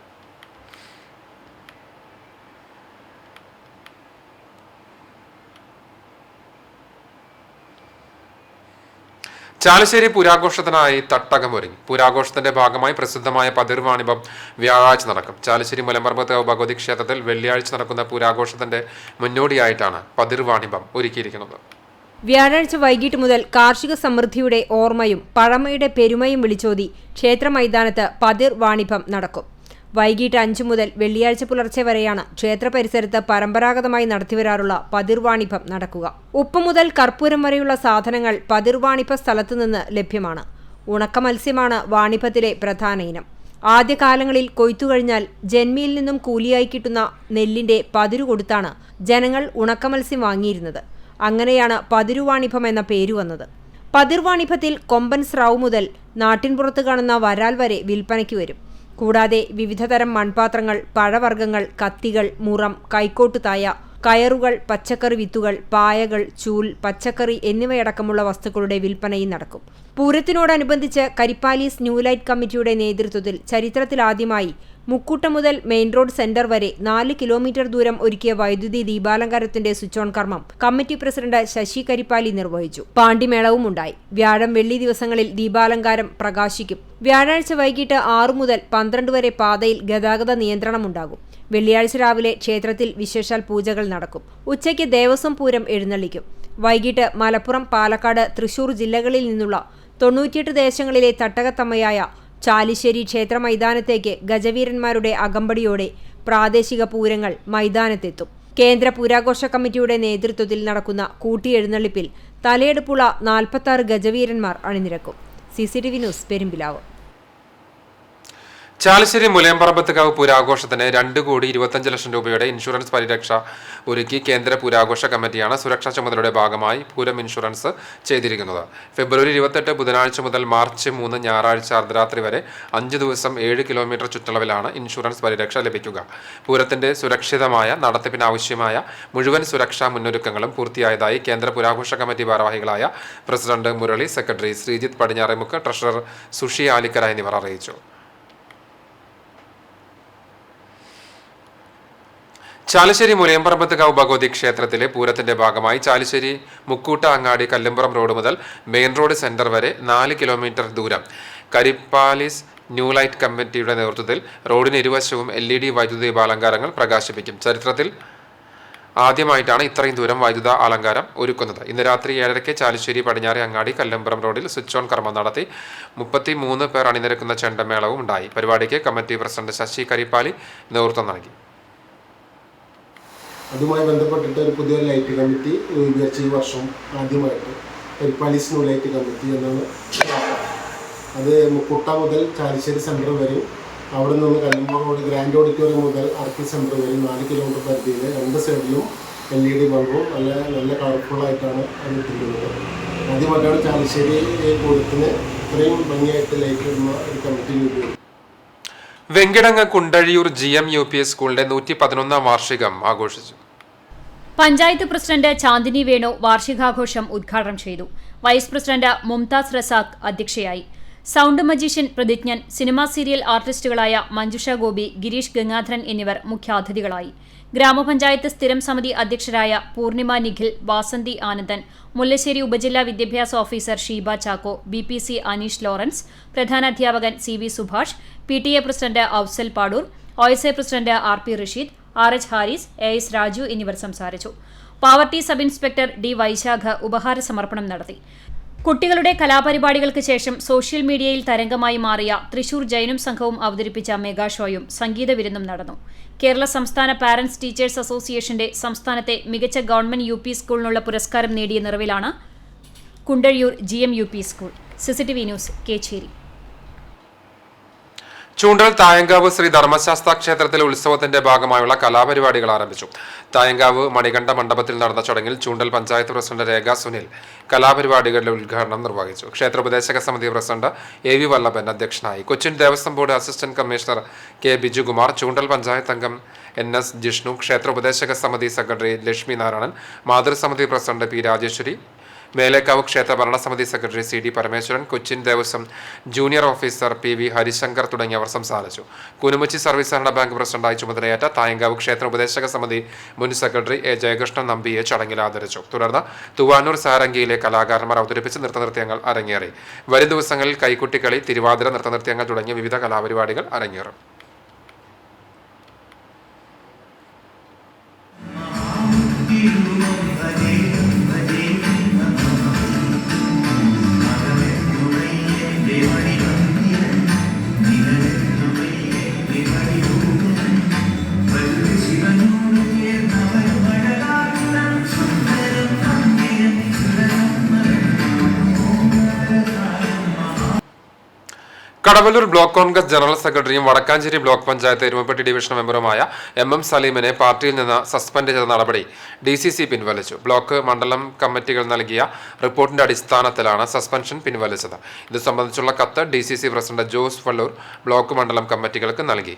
ചാലശ്ശേരി പുരാഘോഷത്തിനായി തട്ടകമൊരുങ്ങി. പുരാഘോഷത്തിന്റെ ഭാഗമായി പ്രസിദ്ധമായ പതിർ വാണിഭം വ്യാഴാഴ്ച നടക്കും. ചാലശ്ശേരി മുലമ്പറമ്പത്ത് ഭഗവതി ക്ഷേത്രത്തിൽ വെള്ളിയാഴ്ച നടക്കുന്ന പുരാഘോഷത്തിന്റെ മുന്നോടിയായിട്ടാണ് പതിർ വാണിഭം ഒരുക്കിയിരിക്കുന്നത്. വ്യാഴാഴ്ച വൈകിട്ട് മുതൽ കാർഷിക സമൃദ്ധിയുടെ ഓർമ്മയും പഴമയുടെ പെരുമയും വിളിച്ചോതി ക്ഷേത്ര മൈതാനത്ത് പതിർ വാണിഭം നടക്കും. വൈകിട്ട് 5 മുതൽ വെള്ളിയാഴ്ച പുലർച്ചെ വരെയാണ് ക്ഷേത്ര പരിസരത്ത് പരമ്പരാഗതമായി നടത്തിവരാറുള്ള പതിർ വാണിഭം നടക്കുക. ഉപ്പ് മുതൽ കർപ്പൂരം വരെയുള്ള സാധനങ്ങൾ പതിർ വാണിഭ സ്ഥലത്തുനിന്ന് ലഭ്യമാണ്. ഉണക്ക മത്സ്യമാണ് വാണിഭത്തിലെ പ്രധാന ഇനം. ആദ്യകാലങ്ങളിൽ കൊയ്ത്തുകഴിഞ്ഞാൽ ജന്മിയിൽ നിന്നും കൂലിയായി കിട്ടുന്ന നെല്ലിന്റെ പതിരു കൊടുത്താണ് ജനങ്ങൾ ഉണക്കമത്സ്യം വാങ്ങിയിരുന്നത്. അങ്ങനെയാണ് പതിരുവാണിഭം എന്ന പേരു വന്നത്. പതിർവാണിഭത്തിൽ കൊമ്പൻ സ്രാവ് മുതൽ നാട്ടിൻപുറത്ത് കാണുന്ന വരാൽ വരെ വിൽപ്പനയ്ക്ക് വരും. കൂടാതെ വിവിധതരം മൺപാത്രങ്ങൾ, പഴവർഗ്ഗങ്ങൾ, കത്തികൾ, മുറം, കൈക്കോട്ടുതായ, കയറുകൾ, പച്ചക്കറി വിത്തുകൾ, പായകൾ, ചൂൽ, പച്ചക്കറി എന്നിവയടക്കമുള്ള വസ്തുക്കളുടെ വിൽപ്പനയും നടക്കും. പൂരത്തിനോടനുബന്ധിച്ച് കരിപ്പാലീസ് ന്യൂ ലൈറ്റ് കമ്മിറ്റിയുടെ നേതൃത്വത്തിൽ ചരിത്രത്തിലാദ്യമായി മുക്കൂട്ടം മുതൽ മെയിൻ റോഡ് സെന്റർ വരെ 4 കിലോമീറ്റർ ദൂരം ഒരുക്കിയ വൈദ്യുതി ദീപാലങ്കാരത്തിന്റെ സ്വിച്ച് ഓൺ കർമ്മം കമ്മിറ്റി പ്രസിഡന്റ് ശശി കരിപ്പാലി നിർവഹിച്ചു. പാണ്ടിമേളവും ഉണ്ടായി. വ്യാഴം, വെള്ളി ദിവസങ്ങളിൽ ദീപാലങ്കാരം പ്രകാശിക്കും. വ്യാഴാഴ്ച വൈകിട്ട് 6 മുതൽ 12 വരെ പാതയിൽ ഗതാഗത നിയന്ത്രണമുണ്ടാകും. വെള്ളിയാഴ്ച രാവിലെ ക്ഷേത്രത്തിൽ വിശേഷാൽ പൂജകൾ നടക്കും. ഉച്ചയ്ക്ക് ദേവസ്വം പൂരം എഴുന്നള്ളിക്കും. വൈകിട്ട് മലപ്പുറം, പാലക്കാട്, തൃശൂർ ജില്ലകളിൽ നിന്നുള്ള 98 ദേശങ്ങളിലെ തട്ടകത്തമ്മയായ ചാലിശ്ശേരി ക്ഷേത്ര മൈതാനത്തേക്ക് ഗജവീരന്മാരുടെ അകമ്പടിയോടെ പ്രാദേശിക പൂരങ്ങൾ മൈതാനത്തെത്തും. കേന്ദ്ര പുരാഘോഷ കമ്മിറ്റിയുടെ നേതൃത്വത്തിൽ നടക്കുന്ന കൂട്ടിയെഴുന്നള്ളിപ്പിൽ തലയെടുപ്പുള്ള 46 ഗജവീരന്മാർ അണിനിരക്കും. CCTV news, Perumpilavu. ചാലശ്ശേരി മുലയമ്പറമ്പത്തുകാവ് പുരാഘോഷത്തിന് 2,25 ലക്ഷം രൂപയുടെ ഇൻഷുറൻസ് പരിരക്ഷ ഒരുക്കി കേന്ദ്ര പുരാഘോഷ കമ്മിറ്റിയാണ് സുരക്ഷാ ചുമതലയുടെ ഭാഗമായി പൂരം ഇൻഷുറൻസ് ചെയ്തിരിക്കുന്നത്. ഫെബ്രുവരി 28 ബുധനാഴ്ച മുതൽ മാർച്ച് 3 ഞായറാഴ്ച അർദ്ധരാത്രി വരെ 5 ദിവസം 7 കിലോമീറ്റർ ചുറ്റളവിലാണ് ഇൻഷുറൻസ് പരിരക്ഷ ലഭിക്കുക. പൂരത്തിന്റെ സുരക്ഷിതമായ നടത്തിപ്പിന് ആവശ്യമായ മുഴുവൻ സുരക്ഷാ മുന്നൊരുക്കങ്ങളും പൂർത്തിയായതായി കേന്ദ്ര പുരാഘോഷ കമ്മിറ്റി ഭാരവാഹികളായ president Murali, secretary Sreejith Padinjaremukku, treasurer Sushi Alikkara എന്നിവർ അറിയിച്ചു. ചാലശ്ശേരി മുലയമ്പറമ്പത്തുകാവ് ഭഗവതി ക്ഷേത്രത്തിലെ പൂരത്തിന്റെ ഭാഗമായി ചാലശ്ശേരി മുക്കൂട്ട അങ്ങാടി കല്ലുംപുറം റോഡ് മുതൽ മെയിൻ റോഡ് സെന്റർ വരെ 4 കിലോമീറ്റർ ദൂരം കരിപ്പാലീസ് ന്യൂ ലൈറ്റ് കമ്മിറ്റിയുടെ നേതൃത്വത്തിൽ റോഡിന് ഇരുവശവും LED വൈദ്യുത ദീപാലങ്കാരങ്ങൾ പ്രകാശിപ്പിക്കും. ചരിത്രത്തിൽ ആദ്യമായിട്ടാണ് ഇത്രയും ദൂരം വൈദ്യുത അലങ്കാരം ഒരുക്കുന്നത്. ഇന്ന് രാത്രി 7:30 ചാലശ്ശേരി പടിഞ്ഞാറെ അങ്ങാടി കല്ലമ്പുറം റോഡിൽ സ്വിച്ച് ഓൺ കർമ്മം നടത്തി 33 പേർ അണിനിരക്കുന്ന ചെണ്ടമേളവും ഉണ്ടായി. പരിപാടിക്ക് കമ്മിറ്റി പ്രസിഡന്റ് ശശി കരിപ്പാലി നേതൃത്വം നൽകി. അതുമായി ബന്ധപ്പെട്ടിട്ട് ഒരു പുതിയ ലൈറ്റ് കമ്മിറ്റി രൂപീകരിച്ച ഈ വർഷം ആദ്യമായിട്ട് കരിപ്പാലീസ് ന്യൂ ലൈറ്റ് കമ്മിറ്റി എന്നാണ്. അത് മുക്കുട്ട മുതൽ ചാലിശ്ശേരി സെൻറ്റർ വരെ, അവിടെ നിന്ന് കല്ലമ്പുറം റോഡ് ഗ്രാൻഡ് ഓഡിറ്റോറിയം മുതൽ അർക്കി സെൻറ്റർ വരെ 4 കിലോമീറ്റർ പരിധിയിൽ 2 സൈഡിലും LED ബൾബും നല്ല കളർഫുള്ളായിട്ടാണ് അത് ഇട്ടിരിക്കുന്നത്. ആദ്യമായിട്ടാണ് ചാലിശ്ശേരി പൂരത്തിന് ഇത്രയും ഭംഗിയായിട്ട് ലൈറ്റ് ഇടുന്ന ഒരു കമ്മിറ്റി രൂപീകരിക്കും. വെങ്കിടങ്ങ് കുണ്ടഴിയൂർ GMUPS സ്കൂളിന്റെ 111ാം വാർഷികം ആഘോഷിച്ചു. പഞ്ചായത്ത് പ്രസിഡന്റ് ചാന്ദിനി വേണു വാർഷികാഘോഷം ഉദ്ഘാടനം ചെയ്തു. വൈസ് പ്രസിഡന്റ് മുംതാസ് റസാഖ് അധ്യക്ഷയായി. Sound magician Prathijnan, cinema serial ആർട്ടിസ്റ്റുകളായ മഞ്ജുഷ ഗോപി, ഗിരീഷ് ഗംഗാധരൻ എന്നിവർ മുഖ്യാതിഥികളായി. ഗ്രാമപഞ്ചായത്ത് സ്ഥിരം സമിതി അധ്യക്ഷരായ പൂർണിമ നിഖിൽ, വാസന്തി ആനന്ദൻ, മുല്ലശ്ശേരി ഉപജില്ലാ വിദ്യാഭ്യാസ officer Sheeba Chacko, BPC Aneesh Lawrence, പ്രധാനാധ്യാപകൻ CV Subhash, PTA president Ousal Padur, OSA president RP Rasheed, RH Haris, AS Raju എന്നിവർ സംസാരിച്ചു. Pavaratty sub inspector D Vaishakh ഉപഹാര സമർപ്പണം നടത്തി. കുട്ടികളുടെ കലാപരിപാടികൾക്ക് ശേഷം സോഷ്യൽ മീഡിയയിൽ തരംഗമായി മാറിയ തൃശൂർ ജൈനും സംഘവും അവതരിപ്പിച്ച മെഗാ ഷോയും സംഗീത വിരുന്നും നടന്നു. കേരള സംസ്ഥാന പാരന്റ്സ് ടീച്ചേഴ്സ് അസോസിയേഷന്റെ സംസ്ഥാനത്തെ മികച്ച ഗവൺമെന്റ് UP സ്കൂളിനുള്ള പുരസ്കാരം നേടിയ നിറവിലാണ് Kundazhiyur GMUP school. CCTV news, Kechery. Choondal Thayankavu Sree Dharmasastha ക്ഷേത്രത്തിലെ ഉത്സവത്തിന്റെ ഭാഗമായുള്ള കലാപരിപാടികൾ ആരംഭിച്ചു. തായങ്കാവ് മണികണ്ഠ മണ്ഡപത്തിൽ നടന്ന ചടങ്ങിൽ ചൂണ്ടൽ പഞ്ചായത്ത് പ്രസിഡന്റ് രേഖ സുനിൽ കലാപരിപാടികളുടെ ഉദ്ഘാടനം നിർവഹിച്ചു. ക്ഷേത്രോപദേശക സമിതി പ്രസിഡന്റ് AV വല്ലഭൻ അധ്യക്ഷനായി. Cochin Devaswom board assistant commissioner K Bijukumar, Choondal panchayat അംഗം NS ജിഷ്ണു, ക്ഷേത്രോപദേശക സമിതി സെക്രട്ടറി ലക്ഷ്മി നാരായണൻ, മാതൃസമിതി പ്രസിഡന്റ് P രാജേശ്വരി, മേലേക്കാവ് ക്ഷേത്ര ഭരണസമിതി secretary CD Parameswaran, Cochin Devaswom junior officer PV Harishankar തുടങ്ങിയവർ സംസാരിച്ചു. കുനുമുച്ചി സർവീസ് സഹകരണ ബാങ്ക് പ്രസിഡന്റായി ചുമതലയേറ്റ തായങ്കാവ് ക്ഷേത്ര ഉപദേശക സമിതി മുൻ സെക്രട്ടറി A ജയകൃഷ്ണൻ നമ്പിയെ ചടങ്ങിൽ ആദരിച്ചു. തുടർന്ന് തുവാനൂർ സാരംഗിയിലെ കലാകാരന്മാർ അവതരിപ്പിച്ച നൃത്തനൃത്യങ്ങൾ അരങ്ങേറി. വരും ദിവസങ്ങളിൽ കൈക്കുട്ടിക്കളി, തിരുവാതിര, നൃത്തനൃത്യങ്ങൾ തുടങ്ങിയ വിവിധ കലാപരിപാടികൾ അരങ്ങേറും. കടവല്ലൂർ ബ്ലോക്ക് കോൺഗ്രസ് ജനറൽ സെക്രട്ടറിയും വടക്കാഞ്ചേരി ബ്ലോക്ക് പഞ്ചായത്ത് എരുമപ്പെട്ടി ഡിവിഷൻ മെമ്പറുമായ MM സലീമിനെ പാർട്ടിയിൽ നിന്ന് സസ്പെൻഡ് ചെയ്ത നടപടി DCC പിൻവലിച്ചു. ബ്ലോക്ക് മണ്ഡലം കമ്മിറ്റികൾ നൽകിയ റിപ്പോർട്ടിന്റെ അടിസ്ഥാനത്തിലാണ് സസ്പെൻഷൻ പിൻവലിച്ചത്. ഇത് സംബന്ധിച്ചുള്ള കത്ത് DCC president Jose Vallur block മണ്ഡലം കമ്മിറ്റികൾക്ക് നൽകി.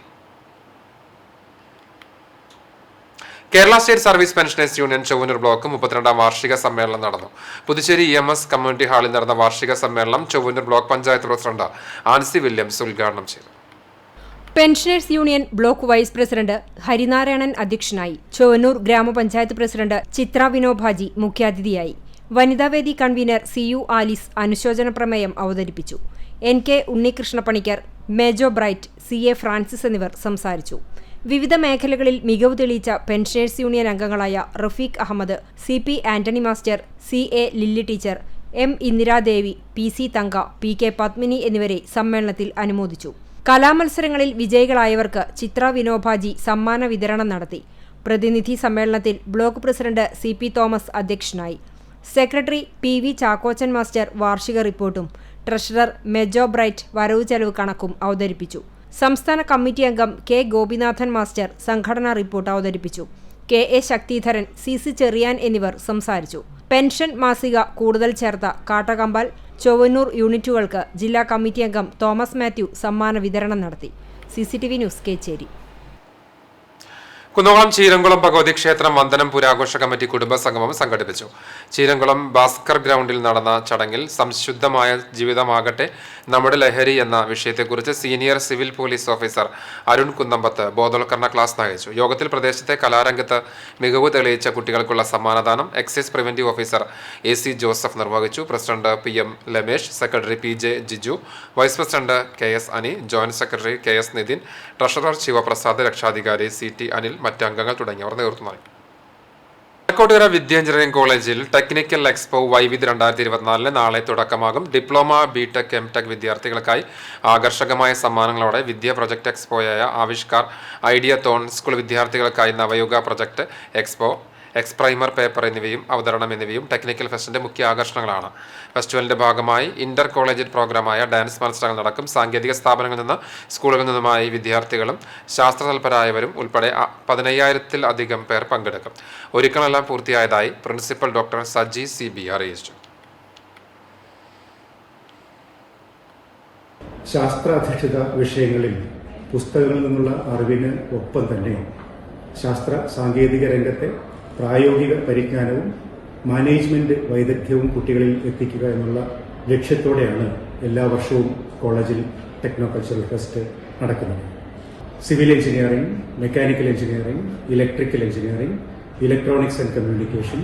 Kerala state service pensioners union Chowwannur block 32ാം വാർഷിക സമ്മേളനം നടന്നു. പുതുച്ചേരി EMS കമ്മ്യൂണിറ്റി ഹാളിൽ നടന്ന വാർഷിക സമ്മേളനം Chowannur block panchayat president Ancy Williams ഉദ്ഘാടനം ചെയ്തു. Pensioners union block vice president Harinarayanan അധ്യക്ഷനായി. ചൊവ്വന്നൂർ ഗ്രാമപഞ്ചായത്ത് പ്രസിഡന്റ് ചിത്ര വിനോഭാജി മുഖ്യാതിഥിയായി. വനിതാവേദി കൺവീനർ CU ആലിസ് അനുശോചന പ്രമേയം അവതരിപ്പിച്ചു. NK ഉണ്ണികൃഷ്ണ പണിക്കർ, മേജോ ബ്രൈറ്റ്, CA ഫ്രാൻസിസ് എന്നിവർ സംസാരിച്ചു. വിവിധ മേഖലകളിൽ മികവ് തെളിയിച്ച പെൻഷനേഴ്സ് യൂണിയൻ അംഗങ്ങളായ Rafeeq Ahmed, CP Antony master, CA Lilly teacher, M Indiradevi, PC Thanka, PK Padmini എന്നിവരെ സമ്മേളനത്തിൽ അനുമോദിച്ചു. കലാമത്സരങ്ങളിൽ വിജയികളായവർക്ക് ചിത്ര വിനോഭാജി സമ്മാന വിതരണം നടത്തി. പ്രതിനിധി സമ്മേളനത്തിൽ ബ്ലോക്ക് പ്രസിഡന്റ് CP തോമസ് അധ്യക്ഷനായി. സെക്രട്ടറി PV ചാക്കോച്ചൻ മാസ്റ്റർ വാർഷിക റിപ്പോർട്ടും ട്രഷറർ മെജോ ബ്രൈറ്റ് വരവ് ചെലവ് കണക്കും അവതരിപ്പിച്ചു. സംസ്ഥാന കമ്മിറ്റി അംഗം K ഗോപിനാഥൻ മാസ്റ്റർ സംഘടനാ റിപ്പോർട്ട് അവതരിപ്പിച്ചു. KA ശക്തിധരൻ, CC ചെറിയാൻ എന്നിവർ സംസാരിച്ചു. പെൻഷൻ മാസിക കൂടുതൽ ചേർത്ത കാട്ടകമ്പാൽ, ചൊവ്വന്നൂർ യൂണിറ്റുകൾക്ക് ജില്ലാ കമ്മിറ്റി അംഗം തോമസ് മാത്യു സമ്മാന വിതരണം നടത്തി. CCTV news Kechery. കുന്നംകുളം ചീരംകുളം ഭഗവതി ക്ഷേത്രം വന്ദനം പുരാഘോഷ കമ്മിറ്റി കുടുംബസംഗമം സംഘടിപ്പിച്ചു. ചീരംകുളം ഭാസ്കർ ഗ്രൗണ്ടിൽ നടന്ന ചടങ്ങിൽ സംശുദ്ധമായ ജീവിതമാകട്ടെ നമ്മുടെ ലഹരി എന്ന വിഷയത്തെക്കുറിച്ച് senior civil police officer Arun Kunnampath ബോധവൽക്കരണ ക്ലാസ് നയിച്ചു. യോഗത്തിൽ പ്രദേശത്തെ കലാരംഗത്ത് മികവ് തെളിയിച്ച കുട്ടികൾക്കുള്ള സമ്മാനദാനം excise preventive officer AC Joseph നിർവഹിച്ചു. President PM Lamesh, secretary PJ Jiju, vice president KS Ani, joint secretary KS Nithin, treasurer Sivaprasad, രക്ഷാധികാരി CT അനിൽ, മറ്റ് അംഗങ്ങൾ തുടങ്ങിയവർ നേതൃത്വം നൽകി. കോട്ടൂര വിദ്യ എഞ്ചിനീയറിംഗ് കോളേജിൽ ടെക്നിക്കൽ എക്സ്പോ വൈവിധ്യ 2024 നാളെ തുടക്കമാകും. ഡിപ്ലോമ, BTech, MTech വിദ്യാർത്ഥികൾക്കായി ആകർഷകമായ സമ്മാനങ്ങളോടെ വിദ്യ പ്രൊജക്ട് എക്സ്പോയായ ആവിഷ്കാർ, ഐഡിയ തോൺ, സ്കൂൾ വിദ്യാർത്ഥികൾക്കായി നവയുഗ പ്രൊജക്ട് എക്സ്പോ, എക്സ്പ്രൈമർ പേപ്പർ എന്നിവയും ടെക്നിക്കൽ ഫെസ്റ്റിന്റെ മുഖ്യ ആകർഷണങ്ങളാണ്. ഫെസ്റ്റിവലിന്റെ ഭാഗമായി ഇന്റർ കോളേജിയറ്റ് പ്രോഗ്രാമായ ഡാൻസ് മത്സരങ്ങൾ നടക്കും. സാങ്കേതിക സ്ഥാപനങ്ങളിൽ നിന്ന്, സ്കൂളുകളിൽ നിന്നുമായി വിദ്യാർത്ഥികളും ശാസ്ത്രതൽപരായവരും ഉൾപ്പെടെ 15,000-ൽ-അധികം പേർ പങ്കെടുക്കും. ഒരുക്കങ്ങളെല്ലാം പൂർത്തിയായതായി പ്രിൻസിപ്പൽ ഡോക്ടർ സജി CB അറിയിച്ചു. ശാസ്ത്രാധിഷ്ഠിത വിഷയങ്ങളിൽ പുസ്തകങ്ങളിൽ നിന്നുള്ള അറിവിന് ഒപ്പം തന്നെ ശാസ്ത്ര സാങ്കേതിക രംഗത്തെ പ്രായോഗിക പരിജ്ഞാനവും മാനേജ്മെന്റ് വൈദഗ്ധ്യവും കുട്ടികളിൽ എത്തിക്കുക എന്നുള്ള ലക്ഷ്യത്തോടെയാണ് എല്ലാ വർഷവും കോളേജിൽ ടെക്നോകൾച്ചറൽ ഫെസ്റ്റ് നടക്കുന്നത്. Civil engineering, mechanical engineering, electrical engineering, electronics and communication,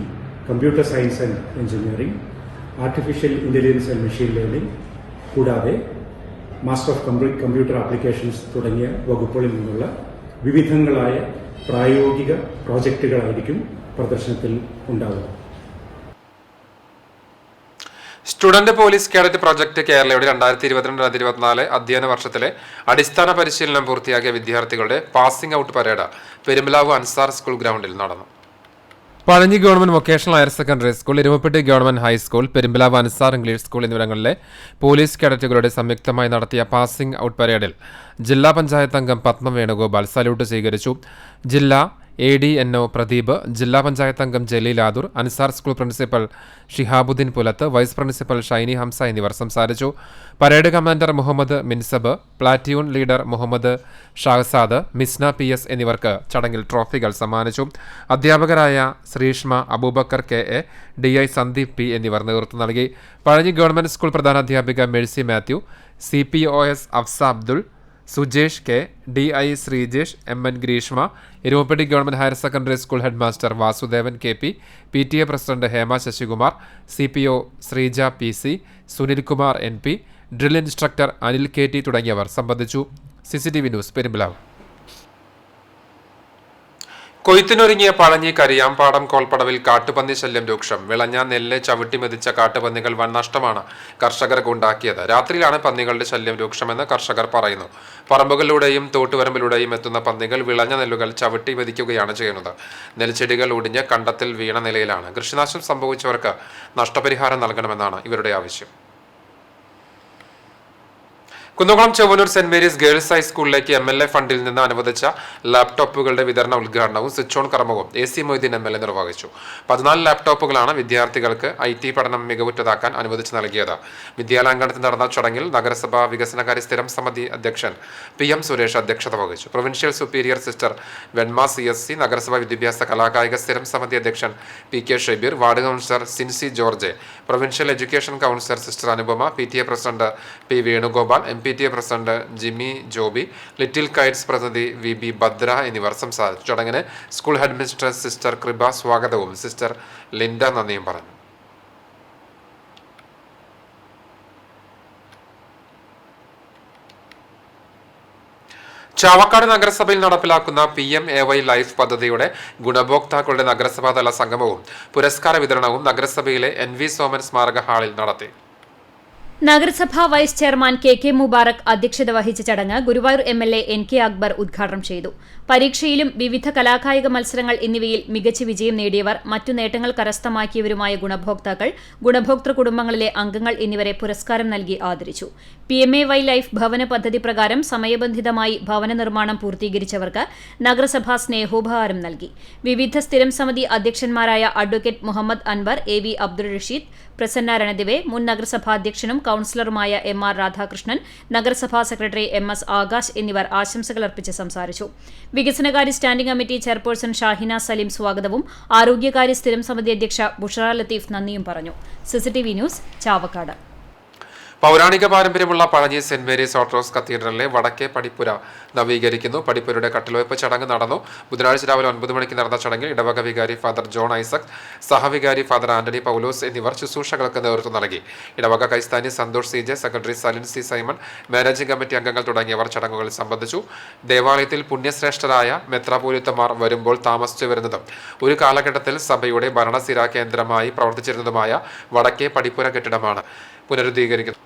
computer science and engineering, artificial intelligence and machine learning, കൂടാതെ മാസ്റ്റർ ഓഫ് കമ്പ്യൂട്ടർ ആപ്ലിക്കേഷൻസ് തുടങ്ങിയ വകുപ്പുകളിൽ നിന്നുള്ള വിവിധങ്ങളായ പ്രായോഗിക പ്രോജക്റ്റുകളായിരിക്കും പ്രദർശനത്തിൽ ഉണ്ടാവുക. സ്റ്റുഡന്റ് പോലീസ് കേഡറ്റ് പ്രോജക്ട് കേരളയുടെ 2022-2024 അധ്യയന വർഷത്തിലെ അടിസ്ഥാന പരിശീലനം പൂർത്തിയാക്കിയ വിദ്യാർത്ഥികളുടെ passing out parade Perumbilav Ansar school ഗ്രൗണ്ടിൽ നടന്നു. Pazhanji government vocational higher secondary school, Erumapetty government high school, Perumbilav Ansar English school എന്നിവിടങ്ങളിലെ പോലീസ് കേഡറ്റുകളുടെ സംയുക്തമായി നടത്തിയ പാസിംഗ് ഔട്ട് പരേഡിൽ ജില്ലാ പഞ്ചായത്ത് അംഗം പത്മ വേണുഗോപാൽ സല്യൂട്ട് സ്വീകരിച്ചു. ജില്ലാ ADNO പ്രദീപ്, ജില്ലാ പഞ്ചായത്ത് അംഗം Jaleel Adoor, Ansar school principal Shihabuddin Pulath, vice principal Shiny Hamsa എന്നിവർ സംസാരിച്ചു. Parade commander Muhammad Minsab, platoon leader Muhammad Shahzad, Misna PS എന്നിവർക്ക് ചടങ്ങിൽ ട്രോഫികൾ സമ്മാനിച്ചു. അധ്യാപകരായ Sreeshma, Abubakar KA, DI Sandeep P എന്നിവർ നേതൃത്വം നൽകി. പഴഞ്ഞി ഗവൺമെന്റ് സ്കൂൾ പ്രധാനാധ്യാപിക Mercy Mathew, CPOS Afsa Abdul, Sujesh K, DI Sreejesh, MN Greeshma, Erumapetty government higher secondary school head master Vasudevan KP, PTA president Hema Sasikumar, CPO Sreeja PC, Sunilkumar NP, drill instructor Anil KT തുടങ്ങിയവർ സംബന്ധിച്ചു. CCTV news Perumbilav. കൊയ്ത്തിനൊരുങ്ങിയ പഴഞ്ഞി കരിയാമ്പാടം കോൾപ്പടവിൽ കാട്ടുപന്നി ശല്യം രൂക്ഷം. വിളഞ്ഞ നെല്ല് ചവിട്ടി മെതിച്ച കാട്ടുപന്നികൾ വൻ നഷ്ടമാണ് കർഷകർക്ക് ഉണ്ടാക്കിയത്. രാത്രിയിലാണ് പന്നികളുടെ ശല്യം രൂക്ഷമെന്ന് കർഷകർ പറയുന്നു. പറമ്പുകളിലൂടെയും തോട്ടുവരമ്പിലൂടെയും എത്തുന്ന പന്നികൾ വിളഞ്ഞ നെല്ലുകൾ ചവിട്ടി മെതിക്കുകയാണ് ചെയ്യുന്നത്. നെൽച്ചെടികൾ ഒടിഞ്ഞ് കണ്ടത്തിൽ വീണ നിലയിലാണ്. കൃഷിനാശം സംഭവിച്ചവർക്ക് നഷ്ടപരിഹാരം നൽകണമെന്നാണ് ഇവരുടെ ആവശ്യം. Kunnamkulam Chowwannur Saint Mary's girls ഹൈസ്കൂളിലേക്ക് MLA ഫണ്ടിൽ നിന്ന് അനുവദിച്ച ലാപ്ടോപ്പുകളുടെ വിതരണ ഉദ്ഘാടനവും സ്വിച്ച് ഓൺ കർമ്മവും AC മൊയ്തീൻ MLA നിർവഹിച്ചു. 14 ലാപ്ടോപ്പുകളാണ് വിദ്യാർത്ഥികൾക്ക് IT പഠനം മികവുറ്റതാക്കാൻ അനുവദിച്ചു നൽകിയത്. വിദ്യാലയാങ്കണത്തിൽ നടന്ന ചടങ്ങിൽ നഗരസഭാ വികസനകാര്യ സ്ഥിരം സമിതി അധ്യക്ഷൻ PM സുരേഷ് അധ്യക്ഷത വഹിച്ചു. Provincial superior sister Venma CSC, നഗരസഭാ വിദ്യാഭ്യാസ കലാകായിക സ്ഥിരം സമിതി അധ്യക്ഷൻ PK Shabeer, ward councillor Sincy George, provincial education councillor sister Anupama, PTA president P Venugopal, PTA president Jimmy Joby, little kites പ്രതിനിധി VB ഭദ്ര എന്നിവർ സംസാരിച്ചു. ചടങ്ങിന് സ്കൂൾ ഹെഡ് മിസ്ട്രസ് സിസ്റ്റർ കൃപ സ്വാഗതവും സിസ്റ്റർ ലിൻഡ നന്ദിയും പറഞ്ഞു. ചാവക്കാട് നഗരസഭയിൽ നടപ്പിലാക്കുന്ന PMAY ലൈഫ് പദ്ധതിയുടെ ഗുണഭോക്താക്കളുടെ നഗരസഭാതല സംഗമവും പുരസ്കാര വിതരണവും നഗരസഭയിലെ NV സോമൻ സ്മാരക ഹാളിൽ നടത്തി. നഗരസഭാ വൈസ് ചെയർമാൻ KK മുബാറക് അധ്യക്ഷത വഹിച്ച ചടങ്ങ് ഗുരുവായൂർ MLA NK അക്ബർ ഉദ്ഘാടനം ചെയ്തു. പരീക്ഷയിലും വിവിധ കലാകായിക മത്സരങ്ങൾ എന്നിവയിൽ മികച്ച വിജയം നേടിയവർ, മറ്റു നേട്ടങ്ങൾ കരസ്ഥമാക്കിയവരുമായ ഗുണഭോക്താക്കൾ, ഗുണഭോക്തൃ കുടുംബങ്ങളിലെ അംഗങ്ങൾ എന്നിവരെ പുരസ്കാരം നൽകി ആദരിച്ചു. PMAY ലൈഫ് ഭവന പദ്ധതി പ്രകാരം സമയബന്ധിതമായി ഭവന നിർമ്മാണം പൂർത്തീകരിച്ചവർക്ക് നഗരസഭ സ്നേഹോപഹാരം നൽകി. വിവിധ സ്ഥിരം സമിതി അധ്യക്ഷന്മാരായ അഡ്വക്കേറ്റ് മുഹമ്മദ് അൻവർ, AV അബ്ദുൾ റഷീദ്, പ്രസന്ന രണദിവെ, മുൻ നഗരസഭാ അധ്യക്ഷനും കൌൺസിലറുമായ MR രാധാകൃഷ്ണൻ, നഗരസഭാ സെക്രട്ടറി MS ആകാശ് എന്നിവർ ആശംസകൾ അർപ്പിച്ച് സംസാരിച്ചു. വികസനകാര്യ standing committee chairperson Shahina Saleem സ്വാഗതവും ആരോഗ്യകാര്യ സ്ഥിരം സമിതി അധ്യക്ഷ ബുഷറ ലത്തീഫ് നന്ദിയും പറഞ്ഞു. CCTV news Chavakkad. പൗരാണിക പാരമ്പര്യമുള്ള പഴഞ്ഞി സെന്റ് മേരീസ് ഓർത്തഡോക്സ് കത്തീഡ്രലിലെ വടക്കേ പടിപ്പുര നവീകരിക്കുന്നു. പടിപ്പുരയുടെ കട്ടിൽവയ്പ് ചടങ്ങ് നടന്നു. ബുധനാഴ്ച രാവിലെ 9 മണിക്ക് നടന്ന ചടങ്ങിൽ ഇടവക വികാരി ഫാദർ ജോൺ ഐസക്, സഹവികാരി ഫാദർ ആന്റണി പൗലോസ് എന്നിവർ ശുശ്രൂഷകൾക്ക് നേതൃത്വം നൽകി. ഇടവക കൈസ്ഥാനി Santhosh CJ, secretary Salin C Simon, managing committee അംഗങ്ങൾ തുടങ്ങിയവർ ചടങ്ങുകളിൽ സംബന്ധിച്ചു. ദേവാലയത്തിൽ പുണ്യശ്രേഷ്ഠരായ മെത്രാപോലിത്തമാർ വരുമ്പോൾ താമസിച്ചു വരുന്നതും ഒരു കാലഘട്ടത്തിൽ സഭയുടെ ഭരണസിരാ കേന്ദ്രമായി പ്രവർത്തിച്ചിരുന്നതുമായ വടക്കേ പടിപ്പുര കെട്ടിടമാണ് പുനരുദ്ധീകരിക്കുന്നത്.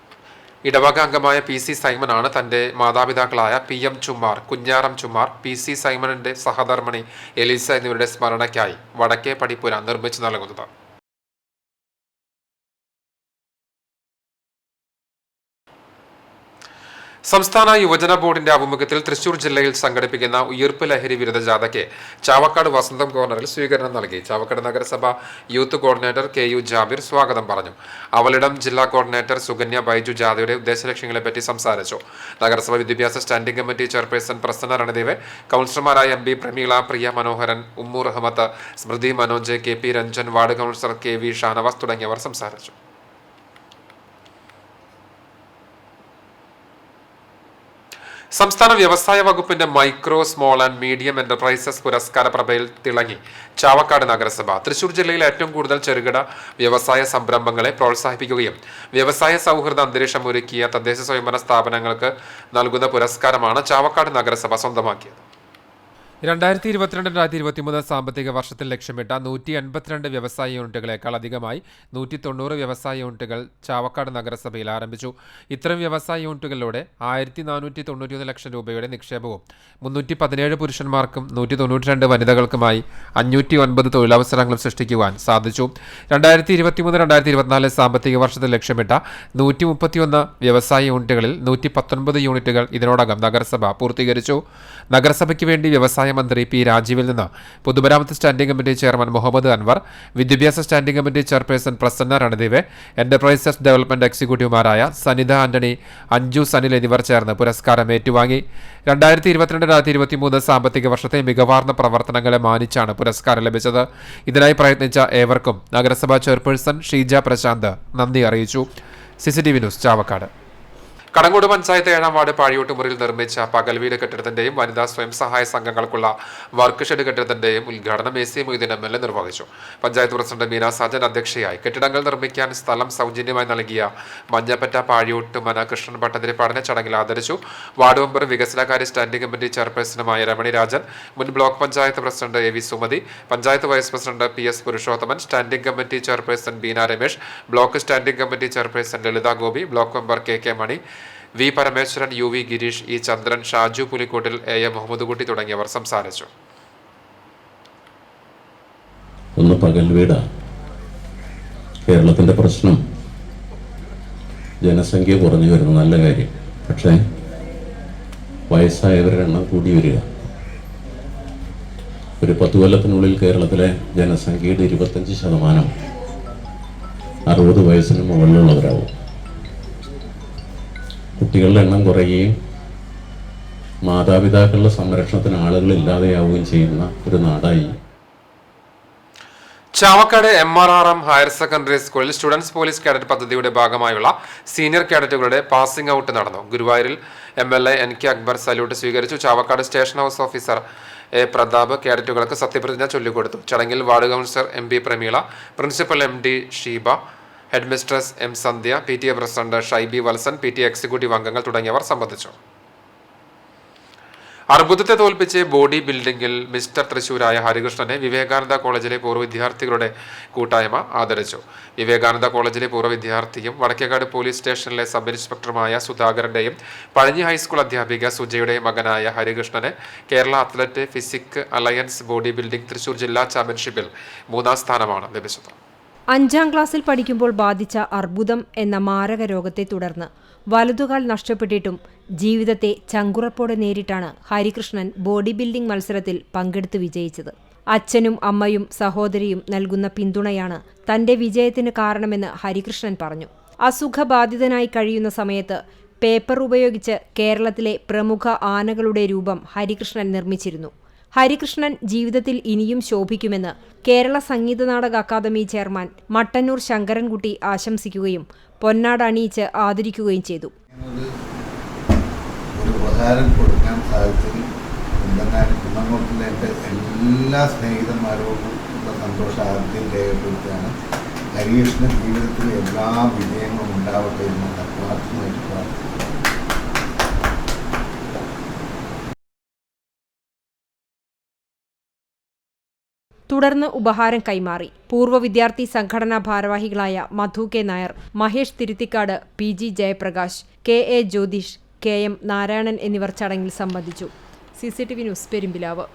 ഇടവക അംഗമായ PC സൈമനാണ് തന്റെ മാതാപിതാക്കളായ PM ചുമ്മാർ, കുഞ്ഞാറം ചുമ്മാർ, PC സൈമണിന്റെ സഹധർമ്മിണി എലീസ എന്നിവരുടെ സ്മരണയ്ക്കായി വടക്കേ പടിപ്പുര നിർമ്മിച്ചു നൽകുന്നത്. സംസ്ഥാന യുവജന ബോർഡിന്റെ ആഭിമുഖ്യത്തിൽ തൃശൂർ ജില്ലയിൽ സംഘടിപ്പിക്കുന്ന ഉയിർപ്പ് ലഹരി വിരുദ്ധ ജാഥയ്ക്ക് ചാവക്കാട് വസന്തം കോർണറിൽ സ്വീകരണം നൽകി. ചാവക്കാട് നഗരസഭ യൂത്ത് കോർഡിനേറ്റർ KU ജാബിർ സ്വാഗതം പറഞ്ഞു. അവലിടം ജില്ലാ കോർഡിനേറ്റർ സുകന്യ ബൈജു ജാഥയുടെ ഉദ്ദേശലക്ഷ്യങ്ങളെപ്പറ്റി സംസാരിച്ചു. നഗരസഭ വിദ്യാഭ്യാസ standing committee chairperson Prasanna Ranadev, കൌൺസിലർമാരായ MB Prameela, Priya Manoharan, Ummu Rahmath, Smrithi Manoj, KP Ranjan, ward councillor KV Shanavas തുടങ്ങിയവർ സംസാരിച്ചു. സംസ്ഥാന വ്യവസായ വകുപ്പിന്റെ micro, small and medium enterprises പുരസ്കാര പ്രഭയിൽ തിളങ്ങി ചാവക്കാട് നഗരസഭ. തൃശൂർ ജില്ലയിൽ ഏറ്റവും കൂടുതൽ ചെറുകിട വ്യവസായ സംരംഭങ്ങളെ പ്രോത്സാഹിപ്പിക്കുകയും വ്യവസായ സൗഹൃദ അന്തരീക്ഷം ഒരുക്കിയ തദ്ദേശ സ്വയംഭരണ സ്ഥാപനങ്ങൾക്ക് നൽകുന്ന പുരസ്കാരമാണ് ചാവക്കാട് നഗരസഭ സ്വന്തമാക്കിയത്. 2022-2023 സാമ്പത്തിക വർഷത്തിൽ ലക്ഷ്യമിട്ട 182 വ്യവസായ യൂണിറ്റുകളേക്കാൾ അധികമായി 190 വ്യവസായ യൂണിറ്റുകൾ ചാവക്കാട് നഗരസഭയിൽ ആരംഭിച്ചു. ഇത്തരം വ്യവസായ യൂണിറ്റുകളിലൂടെ 1491 ലക്ഷം രൂപയുടെ നിക്ഷേപവും 317 പുരുഷന്മാർക്കും 192 വനിതകൾക്കുമായി 509 തൊഴിലവസരങ്ങളും സൃഷ്ടിക്കുവാൻ സാധിച്ചു. 2023-2024 സാമ്പത്തിക വർഷത്തിൽ ലക്ഷ്യമിട്ട 131 വ്യവസായ യൂണിറ്റുകളിൽ 119 യൂണിറ്റുകൾ ഇതിനോടകം നഗരസഭ പൂർത്തീകരിച്ചു. നഗരസഭയ്ക്ക് വേണ്ടി വ്യവസായ മന്ത്രി പി രാജീവിൽ നിന്ന് പൊതുമരാമത്ത് standing committee chairman Muhammad Anwar, വിദ്യാഭ്യാസ standing committee chairperson Prasanna Ranadive, enterprises development എക്സിക്യൂട്ടീവുമാരായ സനിത ആന്റണി, അഞ്ജു സനിൽ എന്നിവർ ചേർന്ന് പുരസ്കാരം ഏറ്റുവാങ്ങി. 2022-2023 സാമ്പത്തിക വർഷത്തെ മികവാർന്ന പ്രവർത്തനങ്ങളെ മാനിച്ചാണ് പുരസ്കാരം ലഭിച്ചത്. ഇതിനായി പ്രയത്നിച്ച ഏവർക്കും നഗരസഭാ ചെയർപേഴ്സൺ ഷീജ പ്രശാന്ത് നന്ദി അറിയിച്ചു. CCTV news Chavakkad. കടങ്ങോട് പഞ്ചായത്ത് 7-ാം വാർഡ് പാഴിയോട്ടുമുറിയിൽ നിർമ്മിച്ച പകൽവീട് കെട്ടിടത്തിന്റെയും വനിതാ സ്വയം സഹായ സംഘങ്ങൾക്കുള്ള വർക്ക് ഷെഡ് കെട്ടിടത്തിന്റെയും ഉദ്ഘാടനം AC മൊയ്തീൻ MLA നിർവഹിച്ചു. പഞ്ചായത്ത് പ്രസിഡന്റ് മീന സാജൻ അധ്യക്ഷയായി. കെട്ടിടങ്ങൾ നിർമ്മിക്കാൻ സ്ഥലം സൗജന്യമായി നൽകിയ മഞ്ഞപ്പറ്റ പാഴിയോട്ടുമന കൃഷ്ണൻ ഭട്ടതിരി പഠന ചടങ്ങിൽ ആദരിച്ചു. വാർഡ് മെമ്പർ വികസനകാര്യ സ്റ്റാൻഡിംഗ് കമ്മിറ്റി ചെയർപേഴ്സണുമായ രമണി രാജൻ, മുൻ block panchayat president AV Sumathi, panchayat vice president PS Purushothaman, standing committee chairperson Beena Ramesh, block standing committee chairperson Lalitha Gopi, block member KK Mani, V Parameswaran, UV Gireesh, E Chandran, Shaju Pulikkottil, AM Muhammad Kutty തുടങ്ങിയവർ സംസാരിച്ചു. ഒന്ന് പകൽ വീടാണ്. കേരളത്തിൻ്റെ പ്രശ്നം ജനസംഖ്യ കുറഞ്ഞു വരുന്ന നല്ല കാര്യം. പക്ഷേ വയസ്സായവരുടെ എണ്ണം കൂടി വരിക. ഒരു 10 കൊല്ലത്തിനുള്ളിൽ കേരളത്തിലെ ജനസംഖ്യയുടെ 25% 60 വയസ്സിന് മുകളിലുള്ളവരാവും. കുട്ടികളുടെ എണ്ണം കുറയുകയും മാതാപിതാക്കളുടെ സംരക്ഷണത്തിന് ആളുകൾ ഇല്ലാതെയാവുകയും ചെയ്യുന്ന ഒരു നാടായി. ചാവക്കാട് MRRM ഹയർ സെക്കൻഡറി സ്കൂളിൽ സ്റ്റുഡൻസ് പോലീസ് കാഡറ്റ് പദ്ധതിയുടെ ഭാഗമായുള്ള സീനിയർ കാഡറ്റുകളുടെ പാസിംഗ് ഔട്ട് നടന്നു. ഗുരുവായൂരിൽ MLA NK അക്ബർ സല്യൂട്ട് സ്വീകരിച്ചു. Chavakkad station house officer A Prathap കാഡറ്റുകൾക്ക് സത്യപ്രതിജ്ഞ ചൊല്ലിക്കൊടുത്തു. ചടങ്ങിൽ ward councillor MP Prameela, principal MD Sheeba, headmistress M Sandhya, PTA president Shaibi Valsan, PTA executive അംഗങ്ങൾ തുടങ്ങിയവർ സംബന്ധിച്ചു. അർബുദത്തെ തോൽപ്പിച്ച് ബോഡി ബിൽഡിംഗിൽ മിസ്റ്റർ തൃശൂരായ ഹരികൃഷ്ണനെ വിവേകാനന്ദ കോളേജിലെ പൂർവ്വ വിദ്യാർത്ഥികളുടെ കൂട്ടായ്മ ആദരിച്ചു. വിവേകാനന്ദ കോളേജിലെ പൂർവ്വ വിദ്യാർത്ഥിയും വടക്കേക്കാട് പോലീസ് സ്റ്റേഷനിലെ സബ് ഇൻസ്പെക്ടറുമായ സുധാകരന്റെയും പഴഞ്ഞി ഹൈസ്കൂൾ അധ്യാപിക സുജയുടെയും മകനായ ഹരികൃഷ്ണന് Kerala athlete physique alliance body building Thrissur ജില്ലാ ചാമ്പ്യൻഷിപ്പിൽ 3ാം സ്ഥാനമാണ് ലഭിച്ചത്. 5ാം ക്ലാസ്സിൽ പഠിക്കുമ്പോൾ ബാധിച്ച അർബുദം എന്ന മാരക രോഗത്തെ തുടർന്ന് വലതുകാൽ നഷ്ടപ്പെട്ടിട്ടും ജീവിതത്തെ ചങ്കുറപ്പോടെ നേരിട്ടാണ് ഹരികൃഷ്ണൻ ബോഡി ബിൽഡിംഗ് മത്സരത്തിൽ പങ്കെടുത്ത് വിജയിച്ചത്. അച്ഛനും അമ്മയും സഹോദരിയും നൽകുന്ന പിന്തുണയാണ് തന്റെ വിജയത്തിന് കാരണമെന്ന് ഹരികൃഷ്ണൻ പറഞ്ഞു. അസുഖബാധിതനായി കഴിയുന്ന സമയത്ത് പേപ്പർ ഉപയോഗിച്ച് കേരളത്തിലെ പ്രമുഖ ആനകളുടെ രൂപം ഹരികൃഷ്ണൻ നിർമ്മിച്ചിരുന്നു. ഹരികൃഷ്ണൻ ജീവിതത്തിൽ ഇനിയും ശോഭിക്കുമെന്ന് കേരള സംഗീത നാടക അക്കാദമി ചെയർമാൻ മട്ടന്നൂർ ശങ്കരൻകുട്ടി ആശംസിക്കുകയും പൊന്നാട അണിയിച്ച് ആദരിക്കുകയും ചെയ്തു. ഒരു ഉപഹാരം കൊടുക്കാൻ സാധിച്ചതിൽ കുന്നംകുളത്തിലെ എൻ്റെ എല്ലാ സ്നേഹിതന്മാരോടും ഉള്ള സന്തോഷം ആദ്യം രേഖപ്പെടുത്തുകയാണ്. ഹരികൃഷ്ണൻ ജീവിതത്തിൽ എല്ലാ വിജയങ്ങളും ഉണ്ടാവട്ടെ എന്ന് ആത്മാർത്ഥമായിട്ട് പ്രാർത്ഥിക്കുന്നു. തുടർന്ന് ഉപഹാരം കൈമാറി. പൂർവ്വ വിദ്യാർത്ഥി സംഘടനാ ഭാരവാഹികളായ Madhu K Nair, Mahesh Thiruthikkad, PG Jayaprakash, KA Jyothish, KM Narayanan എന്നിവർ ചടങ്ങിൽ സംബന്ധിച്ചു. CCTV news Perumbilav.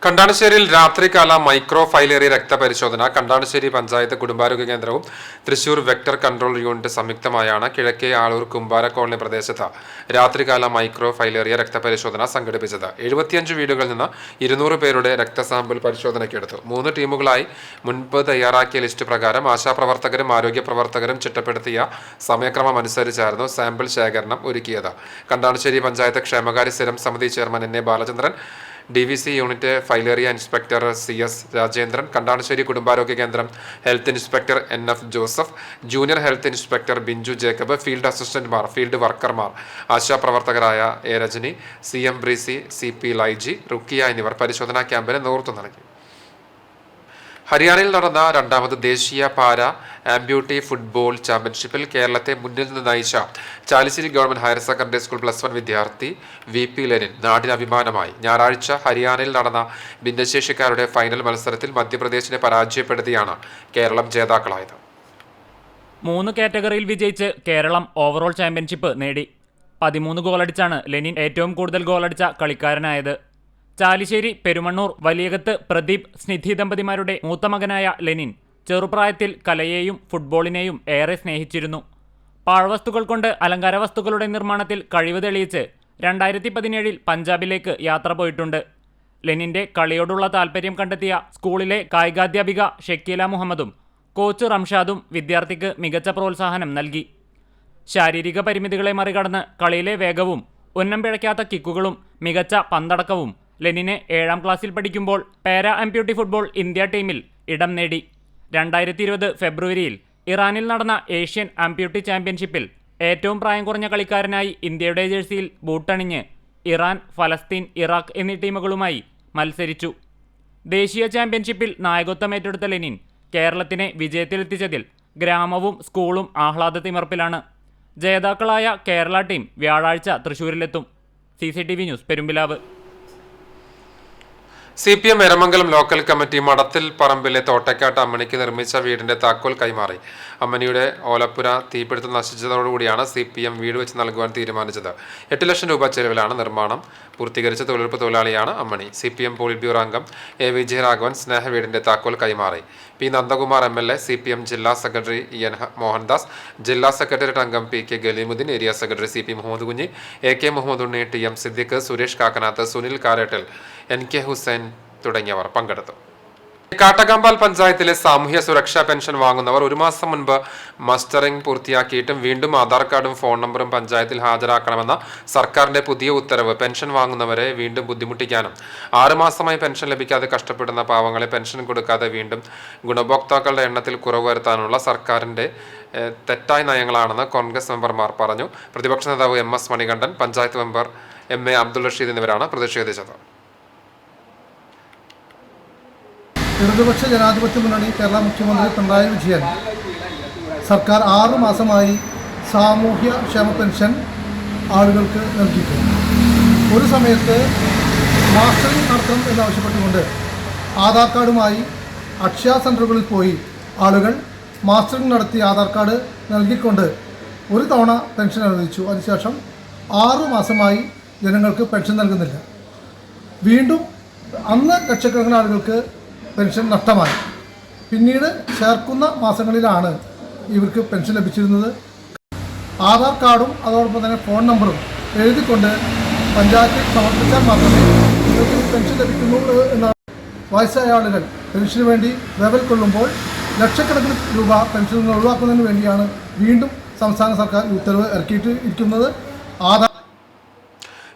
കണ്ടാണശ്ശേരിയിൽ രാത്രികാല മൈക്രോ ഫൈലേറിയ രക്തപരിശോധന കണ്ടാണശ്ശേരി പഞ്ചായത്ത് കുടുംബാരോഗ്യ കേന്ദ്രവും തൃശൂർ വെക്ടർ കൺട്രോൾ യൂണിറ്റ് സംയുക്തമായാണ് കിഴക്കേ ആളൂർ കുമ്പാര കോളനി പ്രദേശത്ത് രാത്രികാല മൈക്രോ ഫൈലേറിയ രക്തപരിശോധന സംഘടിപ്പിച്ചത്. 75 വീടുകളിൽ നിന്ന് 200 പേരുടെ രക്തസാമ്പിൾ പരിശോധനയ്ക്കെടുത്തു. 3 ടീമുകളായി മുൻപ് തയ്യാറാക്കിയ ലിസ്റ്റ് പ്രകാരം ആശാപ്രവർത്തകരും ആരോഗ്യ പ്രവർത്തകരും ചിട്ടപ്പെടുത്തിയ സമയക്രമം അനുസരിച്ചായിരുന്നു സാമ്പിൾ ശേഖരണം ഒരുക്കിയത്. കണ്ടാണശ്ശേരി പഞ്ചായത്ത് ക്ഷേമകാര്യ സ്ഥിരം സമിതി chairman NA Balachandran, DVC unit filaria inspector CS Rajendran, Kandanassery കുടുംബാരോഗ്യ കേന്ദ്രം health inspector NF Joseph, junior health inspector Binju Jacob, field അസിസ്റ്റന്റുമാർ, ഫീൽഡ് വർക്കർമാർ, ആശാപ്രവർത്തകരായ A Rajani, CM Breezy, CP Laiji, Rukkiya എന്നിവർ പരിശോധനാ ക്യാമ്പിന് നേതൃത്വം നൽകി. ഹരിയാനയിൽ നടന്ന രണ്ടാമത് ദേശീയ പാര ആംബ്യൂട്ടി ഫുട്ബോൾ ചാമ്പ്യൻഷിപ്പിൽ കേരളത്തെ മുന്നിൽ നിന്ന് നയിച്ച Chalissery government higher secondary school +1 വിദ്യാർത്ഥി VP ലെനിൻ നാടിന് അഭിമാനമായി. ഞായറാഴ്ച ഹരിയാനയിൽ നടന്ന ഭിന്നശേഷിക്കാരുടെ ഫൈനൽ മത്സരത്തിൽ മധ്യപ്രദേശിനെ പരാജയപ്പെടുത്തിയാണ് കേരളം ജേതാക്കളായത്. 3 കാറ്റഗറിയിൽ വിജയിച്ച് കേരളം ഓവറോൾ ചാമ്പ്യൻഷിപ്പ് നേടി. 13 ഗോളടിച്ചാണ് ലെനിൻ ഏറ്റവും കൂടുതൽ ഗോളടിച്ച കളിക്കാരനായത്. ചാലിശ്ശേരി, പെരുമണ്ണൂർ, വലിയകത്ത് പ്രദീപ്, സ്നിധി ദമ്പതിമാരുടെ മൂത്ത മകനായ ലെനിൻ ചെറുപ്രായത്തിൽ കലയെയും ഫുട്ബോളിനെയും ഏറെ സ്നേഹിച്ചിരുന്നു. പാഴ്വസ്തുക്കൾ കൊണ്ട് അലങ്കാര വസ്തുക്കളുടെ നിർമ്മാണത്തിൽ കഴിവ് തെളിയിച്ച് 2017 പഞ്ചാബിലേക്ക് യാത്ര പോയിട്ടുണ്ട്. ലെനിന്റെ കളിയോടുള്ള താൽപ്പര്യം കണ്ടെത്തിയ സ്കൂളിലെ കായികാധ്യാപിക ഷക്കീല മുഹമ്മദും കോച്ച് റംഷാദും വിദ്യാർത്ഥിക്ക് മികച്ച പ്രോത്സാഹനം നൽകി. ശാരീരിക പരിമിതികളെ മറികടന്ന് കളിയിലെ വേഗവും ഉന്നം പിഴയ്ക്കാത്ത കിക്കുകളും മികച്ച പന്തടക്കവും ലെനിനെ 7ാം ക്ലാസ്സിൽ പഠിക്കുമ്പോൾ പാര ആംപ്യൂട്ടി ഫുട്ബോൾ ഇന്ത്യ ടീമിൽ ഇടം നേടി. 2020 ഫെബ്രുവരിയിൽ ഇറാനിൽ നടന്ന ഏഷ്യൻ ആംപ്യൂട്ടി ചാമ്പ്യൻഷിപ്പിൽ ഏറ്റവും പ്രായം കുറഞ്ഞ കളിക്കാരനായി ഇന്ത്യയുടെ ജേഴ്സിയിൽ ബൂട്ടണിഞ്ഞ് ഇറാൻ, ഫലസ്തീൻ, ഇറാഖ് എന്നീ ടീമുകളുമായി മത്സരിച്ചു. ദേശീയ ചാമ്പ്യൻഷിപ്പിൽ നായകത്വം ഏറ്റെടുത്ത ലെനിൻ കേരളത്തിനെ വിജയത്തിലെത്തിച്ചതിൽ ഗ്രാമവും സ്കൂളും ആഹ്ലാദത്തിമർപ്പിലാണ്. ജേതാക്കളായ കേരള ടീം വ്യാഴാഴ്ച തൃശൂരിലെത്തും. CCTV news, Perumbilav. CPM Eramangalam local committee മടത്തിൽ പറമ്പിലെ തോട്ടക്കാട്ട് അമ്മണിക്ക് നിർമ്മിച്ച വീടിന്റെ താക്കോൽ കൈമാറി. അമ്മണിയുടെ ഓലപ്പുര തീപിടുത്തം നശിച്ചതോടുകൂടിയാണ് CPM വീട് വെച്ച് നൽകുവാൻ തീരുമാനിച്ചത്. 8 ലക്ഷം രൂപ ചെലവിലാണ് നിർമ്മാണം. പൂർത്തീകരിച്ച തൊഴിലുറപ്പ് തൊഴിലാളിയാണ് അമ്മണി. CPM പോളിറ്റ് ബ്യൂറോ അംഗം A. വിജയരാഘവൻ സ്നേഹ വീടിന്റെ താക്കോൽ കൈമാറി. P. നന്ദകുമാർ MLA, CPM ജില്ലാ സെക്രട്ടറി EN മോഹൻദാസ്, ജില്ലാ സെക്രട്ടേറിയറ്റ് അംഗം PK Galeemuddin, area secretary CP Muhammad Kunhi, AK Muhammad ഉണ്ണി, TM സിദ്ദിഖ്, സുരേഷ് കാക്കനാത്ത്, സുനിൽ കാരേട്ടൽ, NK ഹുസൈൻ തുടങ്ങിയവർ പങ്കെടുത്തു. കാട്ടകമ്പാൽ പഞ്ചായത്തിലെ സാമൂഹ്യ സുരക്ഷാ പെൻഷൻ വാങ്ങുന്നവർ 1 മാസം മുൻപ് മസ്റ്ററിംഗ് പൂർത്തിയാക്കിയിട്ടും വീണ്ടും ആധാർ കാർഡും ഫോൺ നമ്പറും പഞ്ചായത്തിൽ ഹാജരാക്കണമെന്ന സർക്കാരിന്റെ പുതിയ ഉത്തരവ് പെൻഷൻ വാങ്ങുന്നവരെ വീണ്ടും ബുദ്ധിമുട്ടിക്കാനും 6 മാസമായി പെൻഷൻ ലഭിക്കാതെ കഷ്ടപ്പെടുന്ന പാവങ്ങളെ പെൻഷൻ കൊടുക്കാതെ വീണ്ടും ഗുണഭോക്താക്കളുടെ എണ്ണത്തിൽ കുറവ് വരുത്താനുള്ള സർക്കാരിന്റെ തെറ്റായ നയങ്ങളാണെന്ന് കോൺഗ്രസ് മെമ്പർമാർ പറഞ്ഞു. പ്രതിപക്ഷ നേതാവ് MS Manikandan, panchayat member MA Abdul Rasheed എന്നിവരാണ് പ്രതിഷേധിച്ചത്. ഇടതുപക്ഷ ജനാധിപത്യ മുന്നണി കേരള മുഖ്യമന്ത്രി പിണറായി വിജയൻ സർക്കാർ 6 മാസമായി സാമൂഹ്യ ക്ഷേമ പെൻഷൻ ആളുകൾക്ക് നൽകിയിട്ടുണ്ട്. ഒരു സമയത്ത് മാസ്റ്ററിംഗ് നടത്തണം എന്നാവശ്യപ്പെട്ടുകൊണ്ട് ആധാർ കാർഡുമായി അക്ഷയ സെൻ്ററുകളിൽ പോയി ആളുകൾ മാസ്റ്ററിംഗ് നടത്തി ആധാർ കാർഡ് നൽകിക്കൊണ്ട് ഒരു തവണ പെൻഷൻ അനുവദിച്ചു. അതിനുശേഷം 6 മാസമായി ജനങ്ങൾക്ക് പെൻഷൻ നൽകുന്നില്ല. വീണ്ടും അന്ന് ലക്ഷക്കണക്കിന് ആളുകൾക്ക് പെൻഷൻ നഷ്ടമായി. പിന്നീട് ചേർക്കുന്ന മാസങ്ങളിലാണ് ഇവർക്ക് പെൻഷൻ ലഭിച്ചിരുന്നത്. ആധാർ കാർഡും അതോടൊപ്പം തന്നെ ഫോൺ നമ്പറും എഴുതിക്കൊണ്ട് പഞ്ചായത്തിൽ സമർപ്പിച്ചാൽ മാത്രമേ നിങ്ങൾക്ക് പെൻഷൻ ലഭിക്കുന്നുള്ളൂ എന്നാണ്. വയസ്സായ ആളുകൾ പെൻഷന് വേണ്ടി വേവൽ കൊള്ളുമ്പോൾ ലക്ഷക്കണക്കിന് രൂപ പെൻഷനിൽ നിന്ന് ഒഴിവാക്കുന്നതിന് വേണ്ടിയാണ് വീണ്ടും സംസ്ഥാന സർക്കാർ ഈ ഉത്തരവ് ഇറക്കിയിട്ടിരിക്കുന്നത്. ആധാർ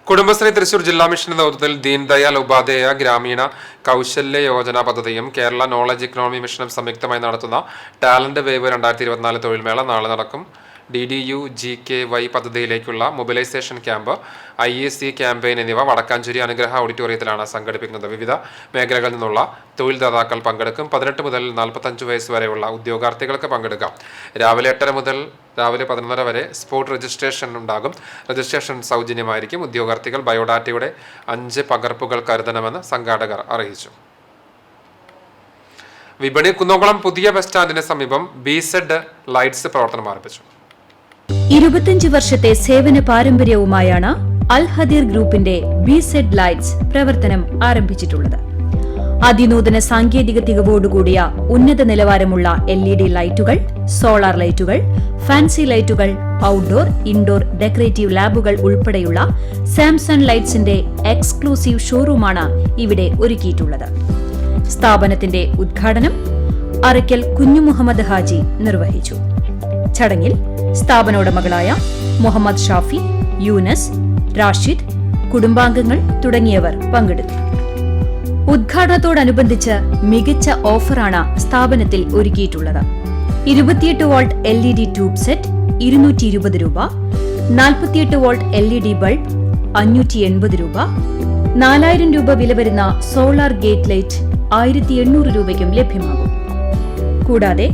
കുടുംബശ്രീ തൃശൂർ ജില്ലാ മിഷന്റെ നേതൃത്വത്തിൽ ദീൻ ദയാൽ ഉപാധ്യായ ഗ്രാമീണ കൗശല്യ യോജന പദ്ധതിയും കേരള നോളജ് ഇക്കണോമി മിഷനും സംയുക്തമായി നടത്തുന്ന ടാലന്റ് വേവ് 2024 തൊഴിൽമേള നാളെ നടക്കും. DDU-GKY പദ്ധതിയിലേക്കുള്ള മൊബിലൈസേഷൻ ക്യാമ്പ്, IAC ക്യാമ്പയിൻ എന്നിവ വടക്കാഞ്ചേരി അനുഗ്രഹ ഓഡിറ്റോറിയത്തിലാണ് സംഘടിപ്പിക്കുന്നത്. വിവിധ മേഖലകളിൽ നിന്നുള്ള തൊഴിൽദാതാക്കൾ പങ്കെടുക്കും. 18 മുതൽ 45 വയസ്സ് വരെയുള്ള ഉദ്യോഗാർത്ഥികൾക്ക് പങ്കെടുക്കാം. രാവിലെ 8:30 മുതൽ രാവിലെ 11:30 വരെ സ്പോട്ട് രജിസ്ട്രേഷൻ ഉണ്ടാകും. രജിസ്ട്രേഷൻ സൗജന്യമായിരിക്കും. ഉദ്യോഗാർത്ഥികൾ ബയോഡാറ്റയുടെ 5 പകർപ്പുകൾ കരുതണമെന്ന് സംഘാടകർ അറിയിച്ചു. വിപണി കുന്നംകുളം പുതിയ ബസ് സ്റ്റാൻഡിന് സമീപം BZ ലൈറ്റ്സ് പ്രവർത്തനം ആരംഭിച്ചു. 25 വർഷത്തെ സേവന പാരമ്പര്യവുമായാണ് അൽ ഹദീർ ഗ്രൂപ്പിന്റെ BZ ലൈറ്റ്സ് പ്രവർത്തനം ആരംഭിച്ചിട്ടുള്ളത്. അതിനൂതന സാങ്കേതിക തികവോടുകൂടിയ ഉന്നത നിലവാരമുള്ള LED ലൈറ്റുകൾ, സോളാർ ലൈറ്റുകൾ, ഫാൻസി ലൈറ്റുകൾ, ഔട്ട്ഡോർ, ഇൻഡോർ ഡെക്കറേറ്റീവ് ലാബുകൾ ഉൾപ്പെടെയുള്ള സാംസങ് ലൈറ്റ്സിന്റെ എക്സ്ക്ലൂസീവ് ഷോറൂമാണ് ഇവിടെ ഒരുക്കിയിട്ടുള്ളത്. സ്ഥാപനത്തിന്റെ ഉദ്ഘാടനം അറയ്ക്കൽ കുഞ്ഞു മുഹമ്മദ് ഹാജി നിർവഹിച്ചു. ചടങ്ങിൽ സ്ഥാപനോടമകളായ മുഹമ്മദ് ഷാഫി, യൂനസ്, റാഷിദ്, കുടുംബാംഗങ്ങൾ തുടങ്ങിയവർ പങ്കെടുത്തു. ഉദ്ഘാടനത്തോടനുബന്ധിച്ച് മികച്ച ഓഫറാണ് സ്ഥാപനത്തിൽ ഒരുക്കിയിട്ടുള്ളത്. 28 വോൾട്ട് LED ട്യൂബ് സെറ്റ് 220 രൂപ, 48 വോൾട്ട് LED ബൾബ് 580 രൂപ, 4000 രൂപ വില വരുന്ന സോളാർ ഗേറ്റ് ലൈറ്റ് 1800 രൂപയ്ക്കും ലഭ്യമാകും. കൂടാതെ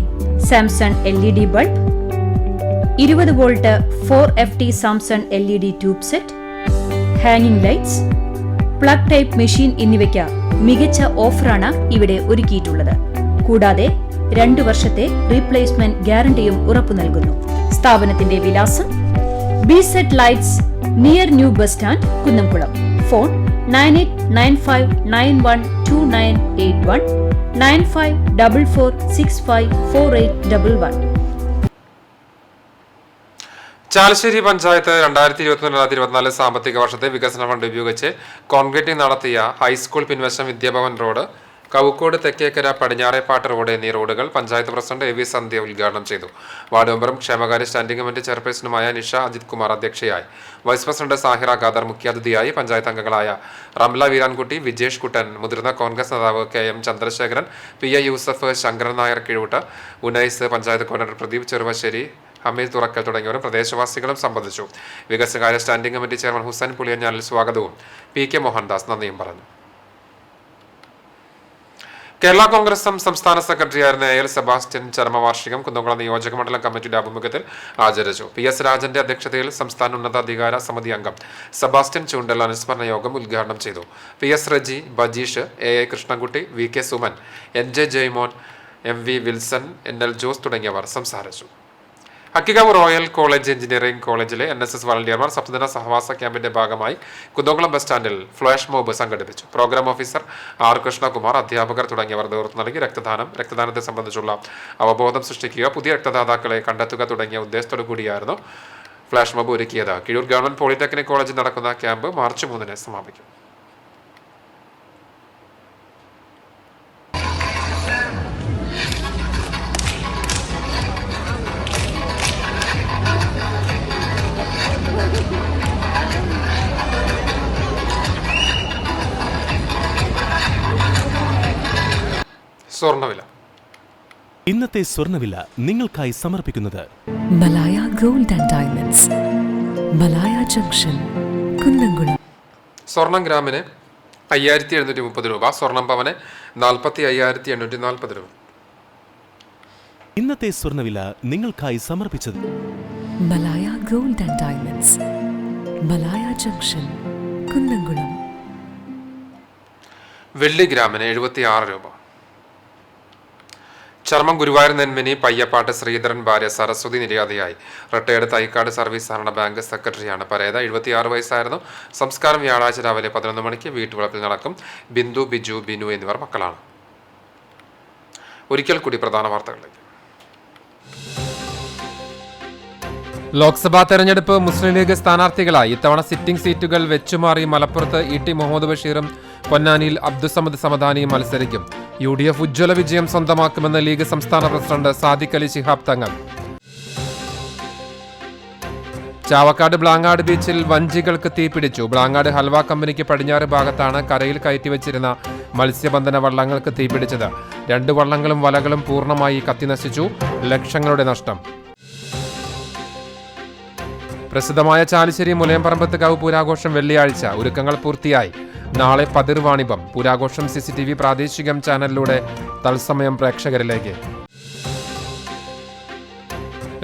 Samson LED bulb, 20 volt 4FT Samson LED tube set, hanging lights, plug type machine എന്നിവയ്ക്ക് മികച്ച ഓഫറാണ് ഇവിടെ ഒരുക്കിയിട്ടുള്ളത്. കൂടാതെ 2 വർഷത്തെ റീപ്ലേസ്മെന്റ് ഗ്യാരണ്ടിയും ഉറപ്പു നൽകുന്നു. സ്ഥാപനത്തിന്റെ വിലാസം BZ lights, near new bus stand, Kunnamkulam. Phone 9895912981 9544654811. Chalissery panchayat 2023-2024 സാമ്പത്തിക വർഷത്തെ വികസന ഫണ്ട് ഉപയോഗിച്ച് കോൺക്രീറ്റിംഗ് നടത്തിയ high school പിൻവശം Vidyabhavan road, Kavukkode Thekkekara പടിഞ്ഞാറേപ്പാട്ട് road എന്നീ റോഡുകൾ പഞ്ചായത്ത് പ്രസിഡന്റ് AV സന്ധ്യ ഉദ്ഘാടനം ചെയ്തു. വാർഡ് മെമ്പറും ക്ഷേമകാര്യ സ്റ്റാൻഡിംഗ് കമ്മിറ്റി ചെയർപേഴ്സണുമായ നിഷ അജിത് കുമാർ അധ്യക്ഷയായി. വൈസ് പ്രസിഡന്റ് സാഹിറ ഖാദർ മുഖ്യാതിഥിയായി. പഞ്ചായത്ത് അംഗങ്ങളായ റംല വീരാൻകുട്ടി, വിജേഷ് കുട്ടൻ, മുതിർന്ന കോൺഗ്രസ് നേതാവ് KM Chandrasekharan, PA Yusuf, Sankaran Nair Kizhoot, Unais, panchayat coordinator Pradeep Cheruvassery, Hameed Thurakkal തുടങ്ങിയവരും പ്രദേശവാസികളും സംബന്ധിച്ചു. വികസനകാര്യ standing committee chairman Hussain Puliyanjalil സ്വാഗതവും PK മോഹൻദാസ് നന്ദിയും പറഞ്ഞു. കേരള കോൺഗ്രസ് സംസ്ഥാന സെക്രട്ടറിയായിരുന്ന AL സെബാസ്റ്റ്യൻ ചരമവാർഷികം കുന്നംകുളം നിയോജക മണ്ഡലം കമ്മിറ്റിയുടെ ആഭിമുഖ്യത്തിൽ ആചരിച്ചു. PS രാജന്റെ അധ്യക്ഷതയിൽ സംസ്ഥാന ഉന്നതാധികാര സമിതി അംഗം സെബാസ്റ്റ്യൻ ചൂണ്ടൽ അനുസ്മരണ യോഗം ഉദ്ഘാടനം ചെയ്തു. PS Reji, Bajeesh, AI Krishnankutty, VK Suman, NJ Jaimon, MV Wilson, NL Jose തുടങ്ങിയവർ സംസാരിച്ചു. ഹക്കികാവ് റോയൽ കോളേജ് എഞ്ചിനീയറിംഗ് കോളേജിലെ NSS വളണ്ടിയർമാർ സപ്തദിന സഹവാസ ക്യാമ്പിന്റെ ഭാഗമായി കുന്നംകുളം ബസ് സ്റ്റാൻഡിൽ ഫ്ലാഷ് മോബ് സംഘടിപ്പിച്ചു. പ്രോഗ്രാം ഓഫീസർ R കൃഷ്ണകുമാർ, അധ്യാപകർ തുടങ്ങിയവർ നേതൃത്വം നൽകി രക്തദാനത്തെ സംബന്ധിച്ചുള്ള അവബോധം സൃഷ്ടിക്കുക, പുതിയ രക്തദാതാക്കളെ കണ്ടെത്തുക തുടങ്ങിയ ഉദ്ദേശത്തോടു കൂടിയായിരുന്നു ഫ്ലാഷ് മോബ് ഒരുക്കിയത്. കിഴൂർ ഗവൺമെന്റ് പോളിടെക്നിക് കോളേജിൽ നടക്കുന്ന ക്യാമ്പ് മാർച്ച് 3 സമാപിക്കും. സ്വർണ്ണവില. ഇന്നത്തെ സ്വർണ്ണവില നിങ്ങൾക്കായി സമർപ്പിക്കുന്നത് Malaya gold and diamonds, Malaya junction, Kunnamkulam. സ്വർണം ഗ്രാമിന് 5730 രൂപ, സ്വർണം പവന് 45,840 രൂപ. ഇന്നത്തെ സ്വർണ്ണവില നിങ്ങൾക്കായി സമർപ്പിച്ചത് Malaya gold and diamonds, Malaya junction, Kunnamkulam. വെള്ളി ഗ്രാമിന് 76 രൂപ. ചർമ്മം ഗുരുവായൂർ നെന്മിനി പയ്യപ്പാട്ട് ശ്രീധരൻ ഭാര്യ സരസ്വതി നിര്യാതയായി. റിട്ടയർഡ് തൈക്കാട് സർവീസ് സഹകരണ ബാങ്ക് സെക്രട്ടറിയാണ് പരേത. 76 വയസ്സായിരുന്നു. സംസ്കാരം വ്യാഴാഴ്ച രാവിലെ 11 മണിക്ക് വീട്ടുവളപ്പിൽ നടക്കും. ബിന്ദു, ബിജു, ബിനു എന്നിവർ മക്കളാണ്. ഒരിക്കൽ കൂടി പ്രധാന വാർത്തകളിലേക്ക്. ലോക്സഭാ തെരഞ്ഞെടുപ്പ് മുസ്ലിം ലീഗ് സ്ഥാനാർത്ഥികളായി. ഇത്തവണ സിറ്റിംഗ് സീറ്റുകൾ വെച്ചുമാറി മലപ്പുറത്ത് ET മുഹമ്മദ് ബഷീറും പൊന്നാനിയിൽ അബ്ദുസമദ് സമദാനിയും മത്സരിക്കും. UDF ഉജ്ജ്വല വിജയം സ്വന്തമാക്കുമെന്ന് ലീഗ് സംസ്ഥാന പ്രസിഡന്റ് സാദിഖ് അലി ശിഹാബ് തങ്ങൾ. ചാവക്കാട് ബ്ലാങ്ങാട് ബീച്ചിൽ വഞ്ചികൾക്ക് തീപിടിച്ചു. ബ്ലാങ്ങാട് ഹൽവ കമ്പനിക്ക് പടിഞ്ഞാറ് ഭാഗത്താണ് കരയിൽ കയറ്റിവെച്ചിരുന്ന മത്സ്യബന്ധന വള്ളങ്ങൾക്ക് തീപിടിച്ചത്. 2 വള്ളങ്ങളും വലകളും പൂർണ്ണമായി കത്തിനശിച്ചു. ലക്ഷങ്ങളുടെ നഷ്ടം. പ്രസിദ്ധമായ ചാലിശ്ശേരി മുലയംപറമ്പത്ത് കാവ് പൂരാഘോഷം വെള്ളിയാഴ്ച. ഒരുക്കങ്ങൾ പൂർത്തിയായി. നാളെ പതിർ വാണിഭം. പൂരാഘോഷം CCTV പ്രാദേശികം ചാനലിലൂടെ തത്സമയം പ്രേക്ഷകരിലേക്ക്.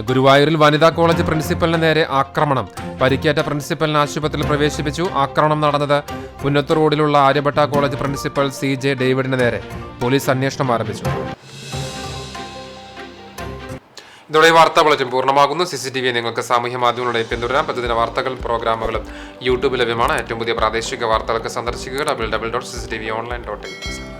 ഗുരുവായൂരിൽ വനിതാ കോളേജ് പ്രിൻസിപ്പലിന് നേരെ ആക്രമണം. പരിക്കേറ്റ പ്രിൻസിപ്പലിനെ ആശുപത്രിയിൽ പ്രവേശിപ്പിച്ചു. ആക്രമണം നടന്നത് പുന്നത്തൂർ റോഡിലുള്ള ആര്യഭട്ട കോളേജ് പ്രിൻസിപ്പൽ CJ ഡേവിഡിന് നേരെ. പോലീസ് അന്വേഷണം ആരംഭിച്ചു. ഇതോടെ വാർത്താ ബുള്ളറ്റിൻ പൂർണ്ണമാകുന്നു. CCTV നിങ്ങൾക്ക് സാമൂഹ്യ മാധ്യമങ്ങളുടെ പിന്തുടരാൻ. പ്രതിദിന വാർത്തകളും പ്രോഗ്രാമുകളും യൂട്യൂബിൽ ലഭ്യമാണ്. ഏറ്റവും പുതിയ പ്രാദേശിക വാർത്തകൾക്ക് സന്ദർശിക്കുക www.cctv online.in.